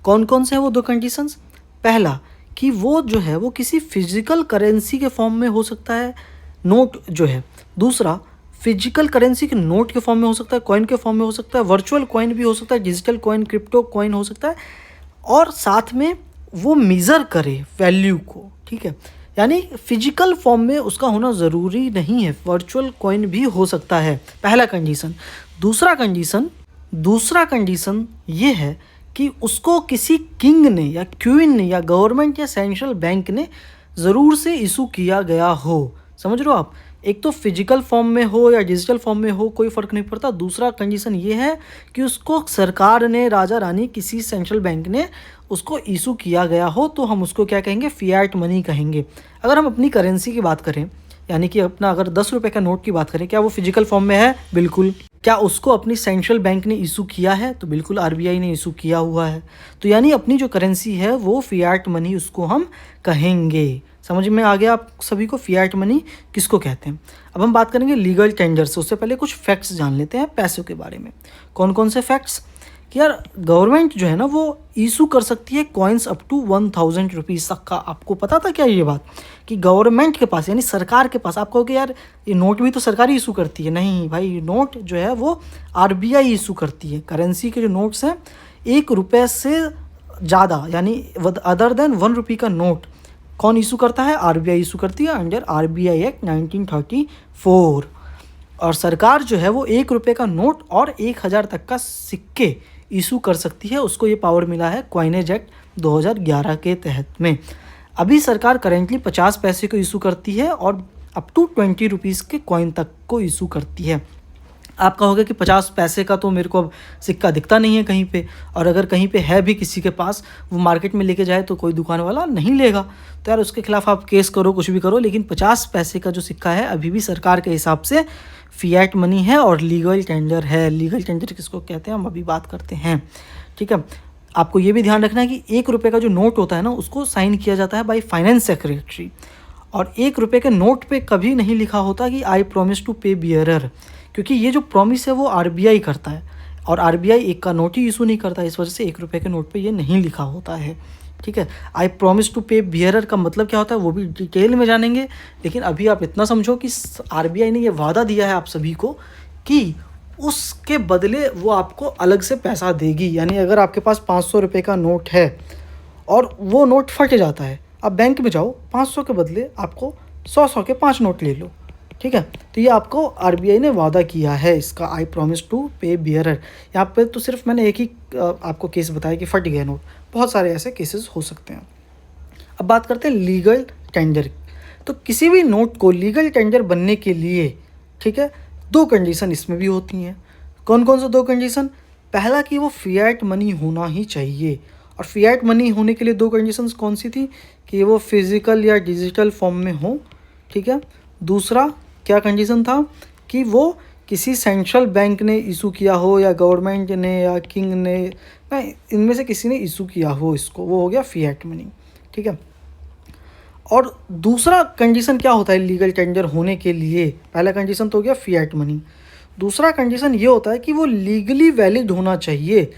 कौन कौन से हैं वो 2 कंडीशंस। पहला कि वो जो है वो किसी फिजिकल करेंसी के फॉर्म में हो सकता है, नोट जो है। दूसरा, फिजिकल करेंसी के नोट के फॉर्म में हो सकता है, कॉइन के फॉर्म में हो सकता है, वर्चुअल कॉइन भी हो सकता है, डिजिटल कॉइन, क्रिप्टो कॉइन हो सकता है, और साथ में वो मेज़र करे वैल्यू को। ठीक है, यानी फिजिकल फॉर्म में उसका होना ज़रूरी नहीं है, वर्चुअल कॉइन भी हो सकता है, पहला कंडीशन। दूसरा कंडीशन ये है कि उसको किसी किंग ने या क्वीन ने या गवर्नमेंट या सेंट्रल बैंक ने ज़रूर से इशू किया गया हो। समझ रहे हो आप, एक तो फिजिकल फॉर्म में हो या डिजिटल फॉर्म में हो कोई फ़र्क नहीं पड़ता। दूसरा कंडीशन ये है कि उसको सरकार ने, राजा रानी, किसी सेंट्रल बैंक ने उसको इशू किया गया हो, तो हम उसको क्या कहेंगे, फिएट मनी कहेंगे। अगर हम अपनी करेंसी की बात करें, यानी कि अपना अगर 10 रुपये का नोट की बात करें, क्या वो फिजिकल फॉर्म में है, बिल्कुल। क्या उसको अपनी सेंट्रल बैंक ने इशू किया है, तो बिल्कुल आरबीआई ने इशू किया हुआ है। तो यानी अपनी जो करेंसी है वो फिएट मनी उसको हम कहेंगे। समझ में आ गया आप सभी को फिएट मनी किसको कहते हैं। अब हम बात करेंगे लीगल टेंडर से, उससे पहले कुछ फैक्ट्स जान लेते हैं पैसों के बारे में। कौन कौन से फैक्ट्स, कि यार गवर्नमेंट जो है ना वो इशू कर सकती है कॉइन्स अप टू 1000 रुपीज़ तक का। आपको पता था क्या ये बात, कि गवर्नमेंट के पास यानी सरकार के पास, आप कहोगे यार ये नोट भी तो सरकार ही इशू करती है। नहीं भाई, नोट जो है वो आरबीआई इशू करती है। करेंसी के जो नोट्स हैं ₹1 से ज़्यादा, यानी अदर देन ₹1 का नोट कौन इशू करता है, आरबीआई इशू करती है अंडर आरबीआई एक्ट 1934। और सरकार जो है वो ₹1 का नोट और 1000 तक का सिक्के इशू कर सकती है, उसको ये पावर मिला है कॉइनेज एक्ट 2011 के तहत में। अभी सरकार करेंटली 50 पैसे को इशू करती है और अप टू 20 रुपीज़ के कॉइन तक को इशू करती है। आप कहोगे कि 50 पैसे का तो मेरे को अब सिक्का दिखता नहीं है कहीं पे, और अगर कहीं पे है भी किसी के पास, वो मार्केट में लेके जाए तो कोई दुकान वाला नहीं लेगा, तो यार उसके खिलाफ आप केस करो, कुछ भी करो, लेकिन 50 पैसे का जो सिक्का है अभी भी सरकार के हिसाब से फिएट मनी है और लीगल टेंडर है। लीगल टेंडर किसको कहते हैं हम अभी बात करते हैं। ठीक है, आपको ये भी ध्यान रखना है कि ₹1 का जो नोट होता है ना उसको साइन किया जाता है बाय फाइनेंस सेक्रेटरी, और ₹1 के नोट पे कभी नहीं लिखा होता कि आई प्रॉमिस टू पे बियरर, क्योंकि ये जो प्रॉमिस है वो आरबीआई करता है। और आरबीआई एक का नोट ही इशू नहीं करता, इस वजह से 1 रुपये के नोट पे ये नहीं लिखा होता है। ठीक है, आई प्रॉमिस टू पे बियरर का मतलब क्या होता है वो भी डिटेल में जानेंगे, लेकिन अभी आप इतना समझो कि आरबीआई ने ये वादा दिया है आप सभी को कि उसके बदले वो आपको अलग से पैसा देगी। यानी अगर आपके पास 500 रुपये का नोट है और वो नोट फट जाता है, आप बैंक में जाओ, 500 के बदले आपको 100 के 5 नोट ले लो। ठीक है, तो ये आपको आरबीआई ने वादा किया है इसका, आई प्रॉमिस टू पे बियरर। यहाँ पे तो सिर्फ मैंने एक ही आपको केस बताया कि फट गया नोट, बहुत सारे ऐसे केसेस हो सकते हैं। अब बात करते हैं लीगल टेंडर। तो किसी भी नोट को लीगल टेंडर बनने के लिए, ठीक है, 2 कंडीशन इसमें भी होती हैं। कौन कौन से 2 कंडीशन? पहला कि वो फिएट मनी होना ही चाहिए, और फिएट मनी होने के लिए 2 कंडीशंस कौन सी थी? कि वो फिज़िकल या डिजिटल फॉर्म में हो। ठीक है, दूसरा क्या कंडीशन था? कि वो किसी सेंट्रल बैंक ने इशू किया हो, या गवर्नमेंट ने, या किंग ने, नहीं, इनमें से किसी ने इशू किया हो इसको, वो हो गया फिएट मनी। ठीक है, और दूसरा कंडीशन क्या होता है लीगल टेंडर होने के लिए? पहला कंडीशन तो हो गया फिएट मनी, दूसरा कंडीशन ये होता है कि वो लीगली वैलिड होना चाहिए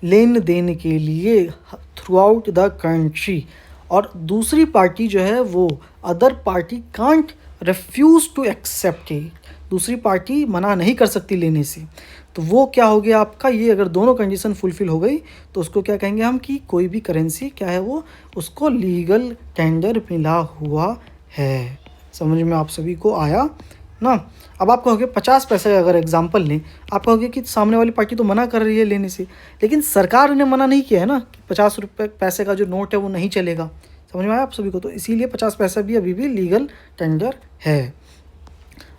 लेन देन के लिए थ्रू आउट द कंट्री, और दूसरी पार्टी जो है वो other party can't refuse to accept it, दूसरी पार्टी मना नहीं कर सकती लेने से। तो वो क्या हो गया आपका, ये अगर दोनों कंडीशन फुलफ़िल हो गई तो उसको क्या कहेंगे हम कि कोई भी करेंसी क्या है वो उसको लीगल टेंडर मिला हुआ है। समझ में आप सभी को आया ना? अब आप कहोगे 50 पैसे का अगर एग्जांपल लें, आप कहोगे कि सामने वाली पार्टी तो मना कर रही है लेने से, लेकिन सरकार ने मना नहीं किया है ना कि 50 रुपये पैसे का जो नोट है वो नहीं चलेगा। समझ में आया आप सभी को? तो इसीलिए 50 पैसा भी अभी भी लीगल टेंडर है।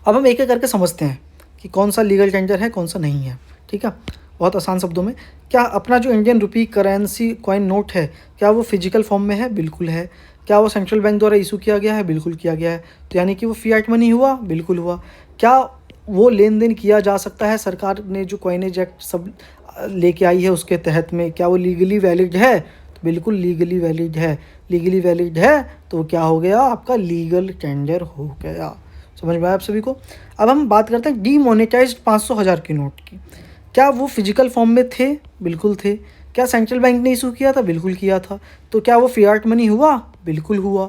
अब हम एक एक करके समझते हैं कि कौन सा लीगल टेंडर है, कौन सा नहीं है। ठीक है, बहुत आसान शब्दों में, क्या अपना जो Indian rupee currency coin note है, क्या वो फिजिकल फॉर्म में है? बिल्कुल है। क्या वो सेंट्रल बैंक द्वारा इशू किया गया है? बिल्कुल किया गया है। तो यानी कि वो फिएट मनी हुआ? बिल्कुल हुआ। क्या वो लेन देन किया जा सकता है सरकार ने जो कॉइनेज एक्ट सब लेके आई है उसके तहत में? क्या वो लीगली वैलिड है? तो बिल्कुल लीगली वैलिड है। लीगली वैलिड है तो क्या हो गया आपका? लीगल टेंडर हो गया। समझ में आया आप सभी को? अब हम बात करते हैं डीमोनेटाइज्ड 500 हज़ार के नोट की। क्या वो फिजिकल फॉर्म में थे? बिल्कुल थे। क्या सेंट्रल बैंक ने इशू किया था? बिल्कुल किया था। तो क्या वो फिएट मनी हुआ? बिल्कुल हुआ।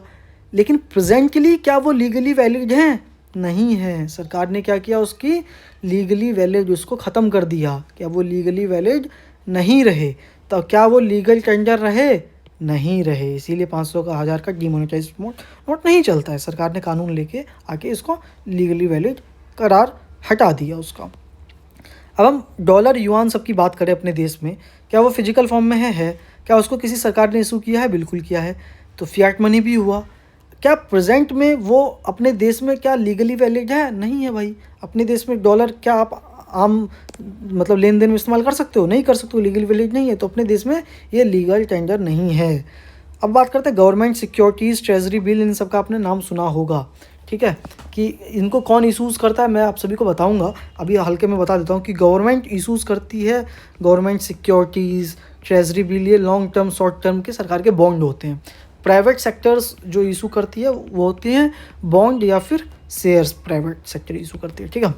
लेकिन प्रेजेंटली क्या वो लीगली वैलिड हैं? नहीं है। सरकार ने क्या किया, उसकी लीगली वैलिड उसको ख़त्म कर दिया। क्या वो लीगली वैलिड नहीं रहे? तो क्या वो लीगल टेंडर रहे? नहीं रहे। इसीलिए 500 का 1000 का डीमोनेटाइज नोट नहीं चलता है। सरकार ने कानून लेके आके इसको लीगली वैलिड करार हटा दिया उसका। अब हम डॉलर युआन सब की बात करें अपने देश में, क्या वो फिजिकल फॉर्म में है? क्या उसको किसी सरकार ने इशू किया है? बिल्कुल किया है। तो फिएट मनी भी हुआ। क्या प्रेजेंट में वो अपने देश में क्या लीगली वैलिड है? नहीं है भाई। अपने देश में डॉलर क्या आप आम मतलब लेन देन में इस्तेमाल कर सकते हो? नहीं कर सकते हो, लीगल वैलिड नहीं है। तो अपने देश में ये लीगल टेंडर नहीं है। अब बात करते हैं गवर्नमेंट सिक्योरिटीज़, ट्रेजरी बिल, इन सब का आपने नाम सुना होगा। ठीक है, कि इनको कौन इशूज़ करता है मैं आप सभी को बताऊंगा। अभी हल्के में बता देता हूँ कि गवर्नमेंट इशूज़ करती है गवर्नमेंट सिक्योरिटीज़, ट्रेजरी बिल, ये लॉन्ग टर्म शॉर्ट टर्म के सरकार के बॉन्ड होते हैं। प्राइवेट सेक्टर्स जो इशू करती है वो होती हैं बॉन्ड या फिर शेयर्स, प्राइवेट सेक्टर इशू करती है। ठीक है,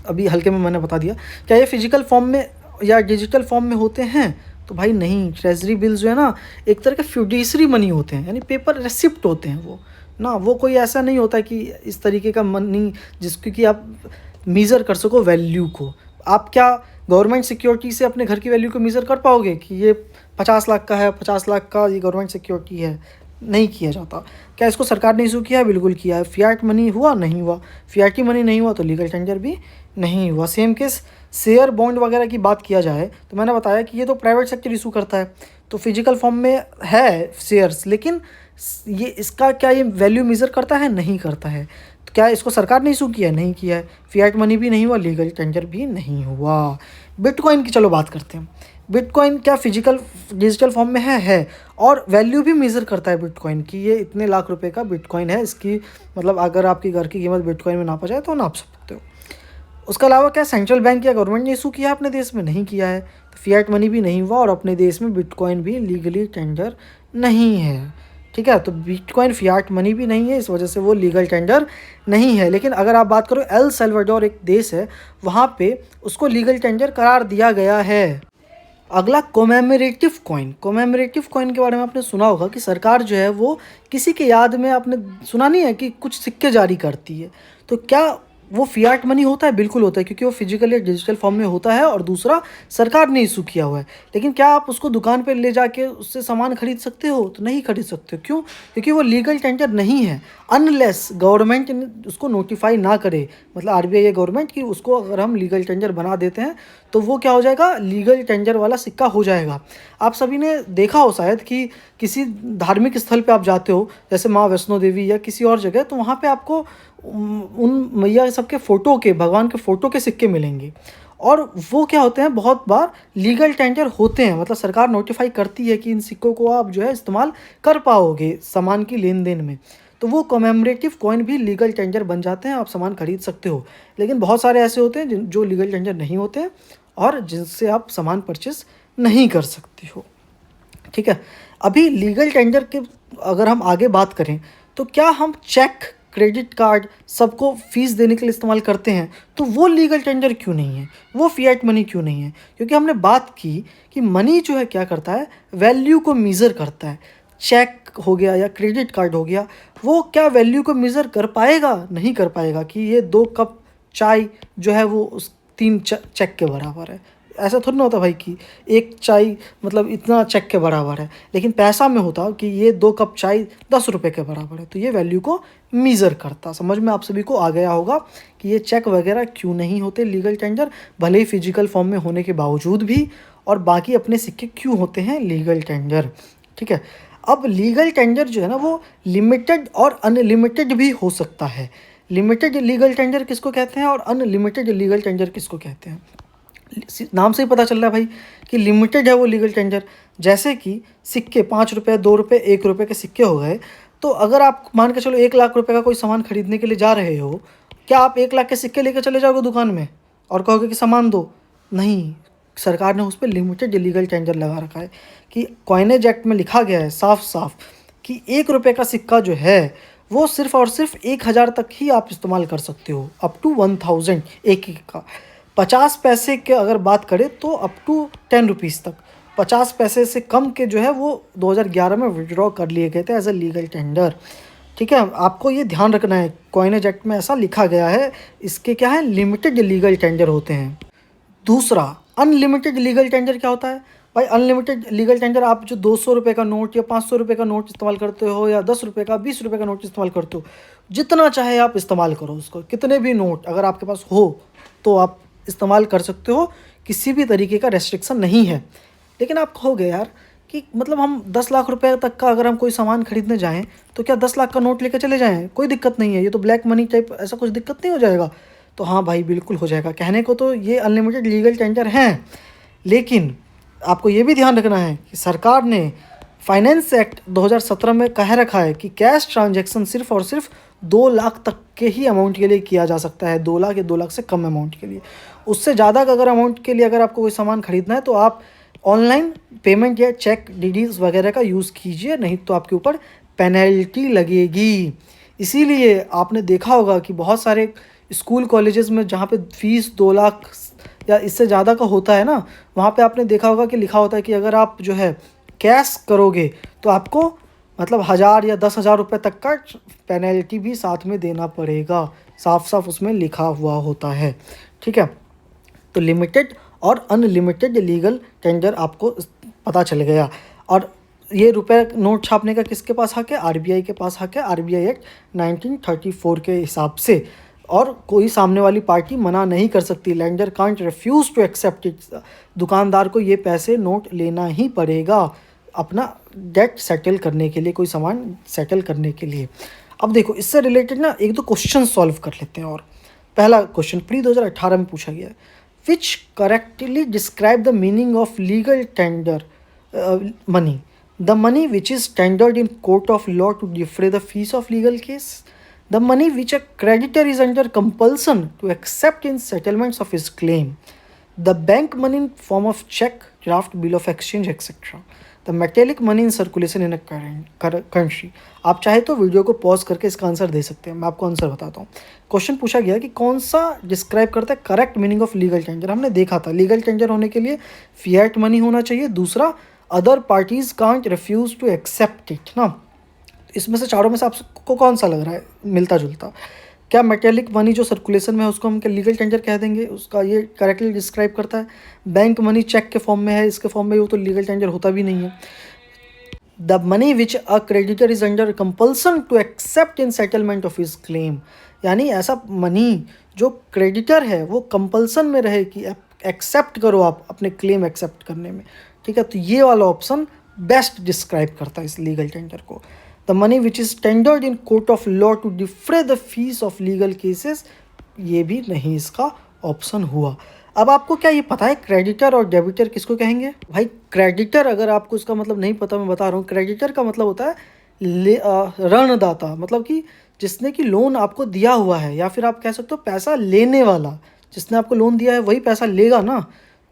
अभी हल्के में मैंने बता दिया। क्या ये फिजिकल फॉर्म में या डिजिटल फॉर्म में होते हैं? तो भाई नहीं। ट्रेजरी बिल्स जो है ना एक तरह के फ्यूडिशरी मनी होते हैं, यानी पेपर रेसिप्ट होते हैं वो ना। वो कोई ऐसा नहीं होता कि इस तरीके का मनी जिसकी कि आप मेज़र कर सको वैल्यू को। आप क्या गवर्नमेंट सिक्योरिटी से अपने घर की वैल्यू को मेज़र कर पाओगे कि ये 50 लाख का है, 50 लाख का ये गवर्नमेंट सिक्योरिटी है? नहीं किया जाता। क्या इसको सरकार ने इशू किया है? बिल्कुल किया है। फिएट मनी हुआ? नहीं हुआ। फिएट मनी नहीं हुआ तो लीगल टेंडर भी नहीं हुआ। सेम केस शेयर बॉन्ड वगैरह की बात किया जाए तो मैंने बताया कि ये तो प्राइवेट सेक्टर इशू करता है, तो फिजिकल फॉर्म में है शेयर्स, लेकिन ये इसका क्या ये वैल्यू मेज़र करता है? नहीं करता है। तो क्या इसको सरकार ने इशू किया है? नहीं किया है। फिएट मनी भी नहीं हुआ, लीगल टेंडर भी नहीं हुआ। बिटकॉइन की चलो बात करते हैं। बिटकॉइन क्या फिजिकल डिजिटल फॉर्म में है और वैल्यू भी मेज़र करता है बिटकॉइन की। ये इतने लाख रुपए का बिटकॉइन है, इसकी मतलब अगर आपकी घर की कीमत बिटकॉइन में नापा जाए तो नाप सकते हो। उसके अलावा क्या सेंट्रल बैंक या गवर्नमेंट ने इशू किया अपने देश में? नहीं किया है। तो फिएट मनी भी नहीं हुआ और अपने देश में बिटकॉइन भी लीगली टेंडर नहीं है। ठीक है। तो बिटकॉइन फियाट मनी भी नहीं है, इस वजह से वो लीगल टेंडर नहीं है। लेकिन अगर आप बात करो एल सल्वाडोर एक देश है, वहाँ पे उसको लीगल टेंडर करार दिया गया है। अगला कोमेमोरेटिव कॉइन। कोमेमोरेटिव कॉइन के बारे में आपने सुना होगा कि सरकार जो है वो किसी के याद में, आपने सुना नहीं है कि कुछ सिक्के जारी करती है। तो क्या वो फियाट मनी होता है? बिल्कुल होता है, क्योंकि वो फिजिकल या डिजिटल फॉर्म में होता है और दूसरा सरकार ने इशू किया हुआ है। लेकिन क्या आप उसको दुकान पे ले जाके उससे सामान खरीद सकते हो? तो नहीं खरीद सकते हो। क्यों? क्योंकि वो लीगल टेंडर नहीं है, अनलेस गवर्नमेंट उसको नोटिफाई ना करे, मतलब आरबीआई या गवर्नमेंट की, उसको अगर हम लीगल टेंडर बना देते हैं तो वो क्या हो जाएगा, लीगल टेंडर वाला सिक्का हो जाएगा। आप सभी ने देखा हो शायद कि किसी धार्मिक स्थल पे आप जाते हो, जैसे माँ वैष्णो देवी या किसी और जगह, तो वहाँ पे आपको उन मैया सबके फ़ोटो के, भगवान के फ़ोटो के सिक्के मिलेंगे। और वो क्या होते हैं, बहुत बार लीगल टेंडर होते हैं, मतलब सरकार नोटिफाई करती है कि इन सिक्कों को आप जो है इस्तेमाल कर पाओगे सामान की लेन देन में। तो वो कमेमोरेटिव कॉइन भी लीगल टेंडर बन जाते हैं, आप सामान खरीद सकते हो। लेकिन बहुत सारे ऐसे होते हैं जो लीगल टेंडर नहीं होते हैं और जिनसे आप सामान परचेस नहीं कर सकते हो। ठीक है। अभी लीगल टेंडर के अगर हम आगे बात करें, तो क्या हम चेक, क्रेडिट कार्ड सबको फीस देने के लिए इस्तेमाल करते हैं, तो वो लीगल टेंडर क्यों नहीं है, वो फिएट मनी क्यों नहीं है? क्योंकि हमने बात की कि मनी जो है क्या करता है, वैल्यू को मीज़र करता है। चेक हो गया या क्रेडिट कार्ड हो गया, वो क्या वैल्यू को मीज़र कर पाएगा? नहीं कर पाएगा कि ये 2 कप चाय जो है वो उस 3 चेक के बराबर है। ऐसा थोड़ी ना होता भाई कि एक चाय मतलब इतना चेक के बराबर है। लेकिन पैसा में होता कि ये 2 कप चाय 10 रुपये के बराबर है, तो ये वैल्यू को मीज़र करता। समझ में आप सभी को आ गया होगा कि ये चेक वगैरह क्यों नहीं होते लीगल टेंडर, भले ही फिजिकल फॉर्म में होने के बावजूद भी, और बाकी अपने सिक्के क्यों होते हैं लीगल टेंडर। ठीक है। अब लीगल टेंडर जो है ना, वो लिमिटेड और अनलिमिटेड भी हो सकता है। लिमिटेड लीगल टेंडर किसको कहते हैं और अनलिमिटेड लीगल टेंडर किसको कहते हैं? नाम से ही पता चल रहा है भाई कि लिमिटेड है वो लीगल टेंडर। जैसे कि सिक्के 5 रुपये, 2 रुपये, 1 रुपये के सिक्के हो गए, तो अगर आप मान के चलो 1 लाख रुपए का कोई सामान खरीदने के लिए जा रहे हो, क्या आप 1 लाख के सिक्के लेकर चले जाओगे दुकान में और कहोगे कि सामान दो? नहीं, सरकार ने उस पर लिमिटेड लीगल टेंडर लगा रखा है कि कॉइनेज एक्ट में लिखा गया है साफ साफ कि 1 रुपये का सिक्का जो है वो सिर्फ और सिर्फ 1,000 तक ही आप इस्तेमाल कर सकते हो, अप टू 1000 एक का। 50 पैसे के अगर बात करें तो अप टू 10 रुपीज़ तक। 50 पैसे से कम के जो है वो 2011 में विड्रॉ कर लिए गए थे एज अ लीगल टेंडर। ठीक है, आपको ये ध्यान रखना है, कॉइनेज एक्ट में ऐसा लिखा गया है। इसके क्या है, लिमिटेड लीगल टेंडर होते हैं। दूसरा, अनलिमिटेड लीगल टेंडर क्या होता है भाई? अनलिमिटेड लीगल टेंडर, आप जो 200 रुपये का नोट या 500 रुपये का नोट इस्तेमाल करते हो, या 10 रुपये का, 20 रुपये का नोट इस्तेमाल करते हो, जितना चाहे आप इस्तेमाल करो उसको। कितने भी नोट अगर आपके पास हो तो आप इस्तेमाल कर सकते हो, किसी भी तरीके का रेस्ट्रिक्शन नहीं है। लेकिन आप कहोगे यार कि मतलब हम 10 लाख रुपए तक का अगर हम कोई सामान खरीदने जाएँ तो क्या 10 लाख का नोट लेकर चले जाएँ? कोई दिक्कत नहीं है, ये तो ब्लैक मनी टाइप, ऐसा कुछ दिक्कत नहीं हो जाएगा? तो हाँ भाई, बिल्कुल हो जाएगा। कहने को तो ये अनलिमिटेड लीगल टेंडर हैं, लेकिन आपको ये भी ध्यान रखना है कि सरकार ने फाइनेंस एक्ट 2017 में कह रखा है कि कैश ट्रांजैक्शन सिर्फ और सिर्फ 2 लाख तक के ही अमाउंट के लिए किया जा सकता है। 2 लाख या 2 लाख से कम अमाउंट के लिए। उससे ज़्यादा का अगर अमाउंट के लिए अगर आपको कोई सामान खरीदना है तो आप ऑनलाइन पेमेंट या चेक, डीडीज़ वगैरह का यूज़ कीजिए, नहीं तो आपके ऊपर पेनल्टी लगेगी। इसीलिए आपने देखा होगा कि बहुत सारे स्कूल कॉलेजेस में जहाँ पे फ़ीस 2 लाख या इससे ज़्यादा का होता है ना, वहाँ पे आपने देखा होगा कि लिखा होता है कि अगर आप जो है कैश करोगे तो आपको मतलब 1000 या 10,000 रुपये तक का पेनल्टी भी साथ में देना पड़ेगा। साफ साफ उसमें लिखा हुआ होता है। ठीक है, तो लिमिटेड और अनलिमिटेड लीगल टेंडर आपको पता चल गया। और ये रुपए नोट छापने का किसके पास हक है? आरबीआई के पास हक है, आरबीआई एक्ट 1934 के हिसाब से। और कोई सामने वाली पार्टी मना नहीं कर सकती। Lender can't refuse to accept it. दुकानदार को ये पैसे नोट लेना ही पड़ेगा अपना डेट सेटल करने के लिए, कोई सामान सेटल करने के लिए। अब देखो, इससे रिलेटेड ना 1-2 क्वेश्चन सॉल्व कर लेते हैं। और पहला क्वेश्चन प्री 2018 में पूछा गया है, which correctly describe the meaning of legal tender money, the money which is tendered in court of law to defray the fees of legal case, the money which a creditor is under compulsion to accept in settlements of his claim, the bank money in form of check, draft, bill of exchange, etc., the metallic money in circulation in a country. आप चाहे तो video को pause करके इसका answer दे सकते हैं, मैं आपको आंसर बताता हूँ। क्वेश्चन पूछा गया कि कौन सा डिस्क्राइब करता है correct meaning of legal tender. हमने देखा था लीगल टेंडर होने के लिए फिएट मनी होना चाहिए, दूसरा other parties can't refuse to accept it ना। इसमें से चारों में से आपको कौन सा लग रहा है मिलता जुलता? क्या मेटेलिक मनी जो सर्कुलेशन में है उसको हम क्या लीगल टेंडर कह देंगे? उसका ये करेक्टली डिस्क्राइब करता है। बैंक मनी चेक के फॉर्म में है, इसके फॉर्म में वो तो लीगल टेंडर होता भी नहीं है। The money which a creditor is under compulsion to accept in settlement of his claim, यानी ऐसा मनी जो क्रेडिटर है वो कंपल्सन में रहे कि एक्सेप्ट करो आप अपने क्लेम एक्सेप्ट करने में। ठीक है, तो ये वाला ऑप्शन बेस्ट डिस्क्राइब करता है इस लीगल टेंडर को। The money which is tendered in court of law to defray the fees of legal cases, ये भी नहीं इसका ऑप्शन हुआ। अब आपको क्या ये पता है क्रेडिटर और डेबिटर किसको कहेंगे? भाई क्रेडिटर अगर आपको इसका मतलब नहीं पता, मैं बता रहा हूँ। क्रेडिटर का मतलब होता है ऋणदाता, मतलब कि जिसने कि लोन आपको दिया हुआ है, या फिर आप कह सकते हो पैसा लेने वाला। जिसने आपको लोन दिया है वही पैसा लेगा ना,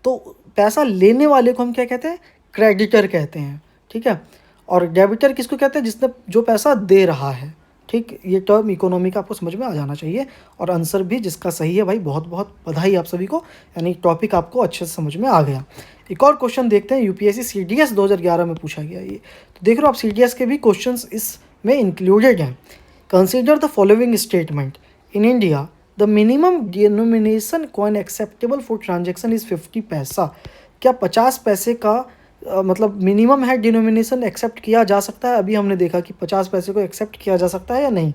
तो पैसा लेने वाले को हम क्या कहते हैं? क्रेडिटर कहते हैं। ठीक है, और डेबिटर किसको कहते हैं? जिसने जो पैसा दे रहा है। ठीक, ये टर्म इकोनॉमी का आपको समझ में आ जाना चाहिए। और आंसर भी जिसका सही है भाई, बहुत बहुत बधाई आप सभी को, यानी टॉपिक आपको अच्छे से समझ में आ गया। एक और क्वेश्चन देखते हैं, यूपीएससी सीडीएस 2011 में पूछा गया ये। तो देख रहे हो आप, सीडीएस के भी क्वेश्चंस इसमें इंक्लूडेड हैं। Consider the following statement. In India the minimum denomination coin acceptable for transaction is 50 पैसा। क्या 50 पैसे का मतलब मिनिमम है डिनोमिनेशन एक्सेप्ट किया जा सकता है? अभी हमने देखा कि 50 पैसे को एक्सेप्ट किया जा सकता है या नहीं।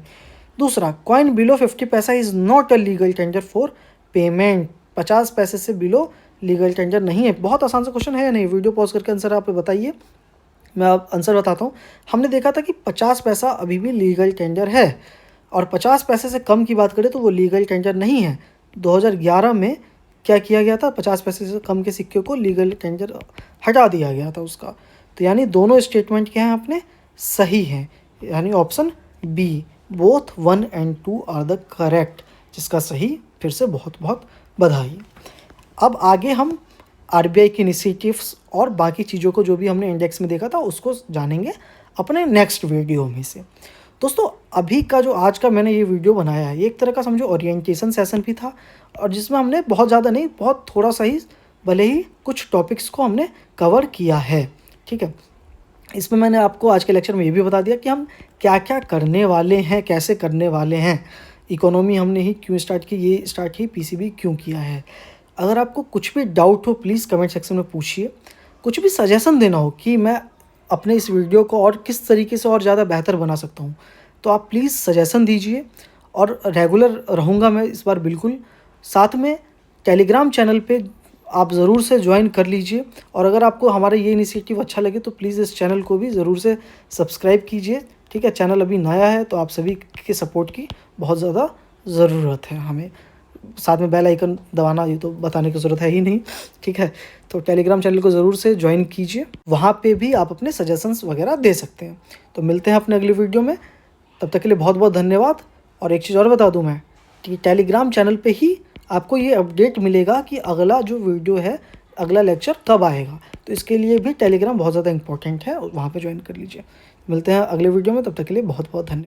दूसरा, कॉइन बिलो 50 पैसा is not a legal tender for payment. 50 पैसे से बिलो लीगल टेंडर नहीं है। बहुत आसान सा क्वेश्चन है या नहीं? वीडियो पॉज करके आंसर आप बताइए, मैं आप आंसर बताता हूँ। हमने देखा था कि 50 पैसा अभी भी लीगल टेंडर है, और 50 पैसे से कम की बात करें तो वो लीगल टेंडर नहीं है। 2011 में क्या किया गया था? 50 पैसे से कम के सिक्के को लीगल टेंडर हटा दिया गया था उसका। तो यानी दोनों स्टेटमेंट क्या हैं अपने? सही हैं, यानी option B, both 1 and 2 are the correct, जिसका सही फिर से बहुत बहुत बधाई। अब आगे हम आरबीआई की इनिशिएटिव्स और बाकी चीज़ों को जो भी हमने इंडेक्स में देखा था उसको जानेंगे अपने नेक्स्ट वीडियो में से। दोस्तों अभी का जो आज का मैंने ये वीडियो बनाया है, ये एक तरह का समझो ओरिएंटेशन सेशन भी था, और जिसमें हमने बहुत ज़्यादा नहीं, बहुत थोड़ा सा ही, भले ही कुछ टॉपिक्स को हमने कवर किया है। ठीक है, इसमें मैंने आपको आज के लेक्चर में ये भी बता दिया कि हम क्या क्या करने वाले हैं, कैसे करने वाले हैं। इकोनॉमी हमने ही क्यों स्टार्ट की, ये स्टार्ट ही पीसीबी क्यों किया है। अगर आपको कुछ भी डाउट हो प्लीज़ कमेंट सेक्शन में पूछिए। कुछ भी सजेशन देना हो कि मैं अपने इस वीडियो को और किस तरीके से और ज़्यादा बेहतर बना सकता हूँ, तो आप प्लीज़ सजेशन दीजिए। और रेगुलर रहूँगा मैं इस बार बिल्कुल। साथ में टेलीग्राम चैनल पे आप ज़रूर से ज्वाइन कर लीजिए, और अगर आपको हमारा ये इनिशिएटिव अच्छा लगे तो प्लीज़ इस चैनल को भी ज़रूर से सब्सक्राइब कीजिए। ठीक है, चैनल अभी नया है तो आप सभी के सपोर्ट की बहुत ज़्यादा ज़रूरत है हमें। साथ में बेल आइकन दबाना ये तो बताने की ज़रूरत है ही नहीं। ठीक है, तो टेलीग्राम चैनल को ज़रूर से ज्वाइन कीजिए, वहाँ पे भी आप अपने सजेशंस वगैरह दे सकते हैं। तो मिलते हैं अपने अगले वीडियो में, तब तक के लिए बहुत बहुत धन्यवाद। और एक चीज़ और बता दूँ मैं कि टेलीग्राम चैनल पे ही आपको ये अपडेट मिलेगा कि अगला जो वीडियो है, अगला लेक्चर कब आएगा। तो इसके लिए भी टेलीग्राम बहुत ज़्यादा इंपॉर्टेंट है, वहाँ पे ज्वाइन कर लीजिए। मिलते हैं अगले वीडियो में, तब तक के लिए बहुत बहुत धन्यवाद।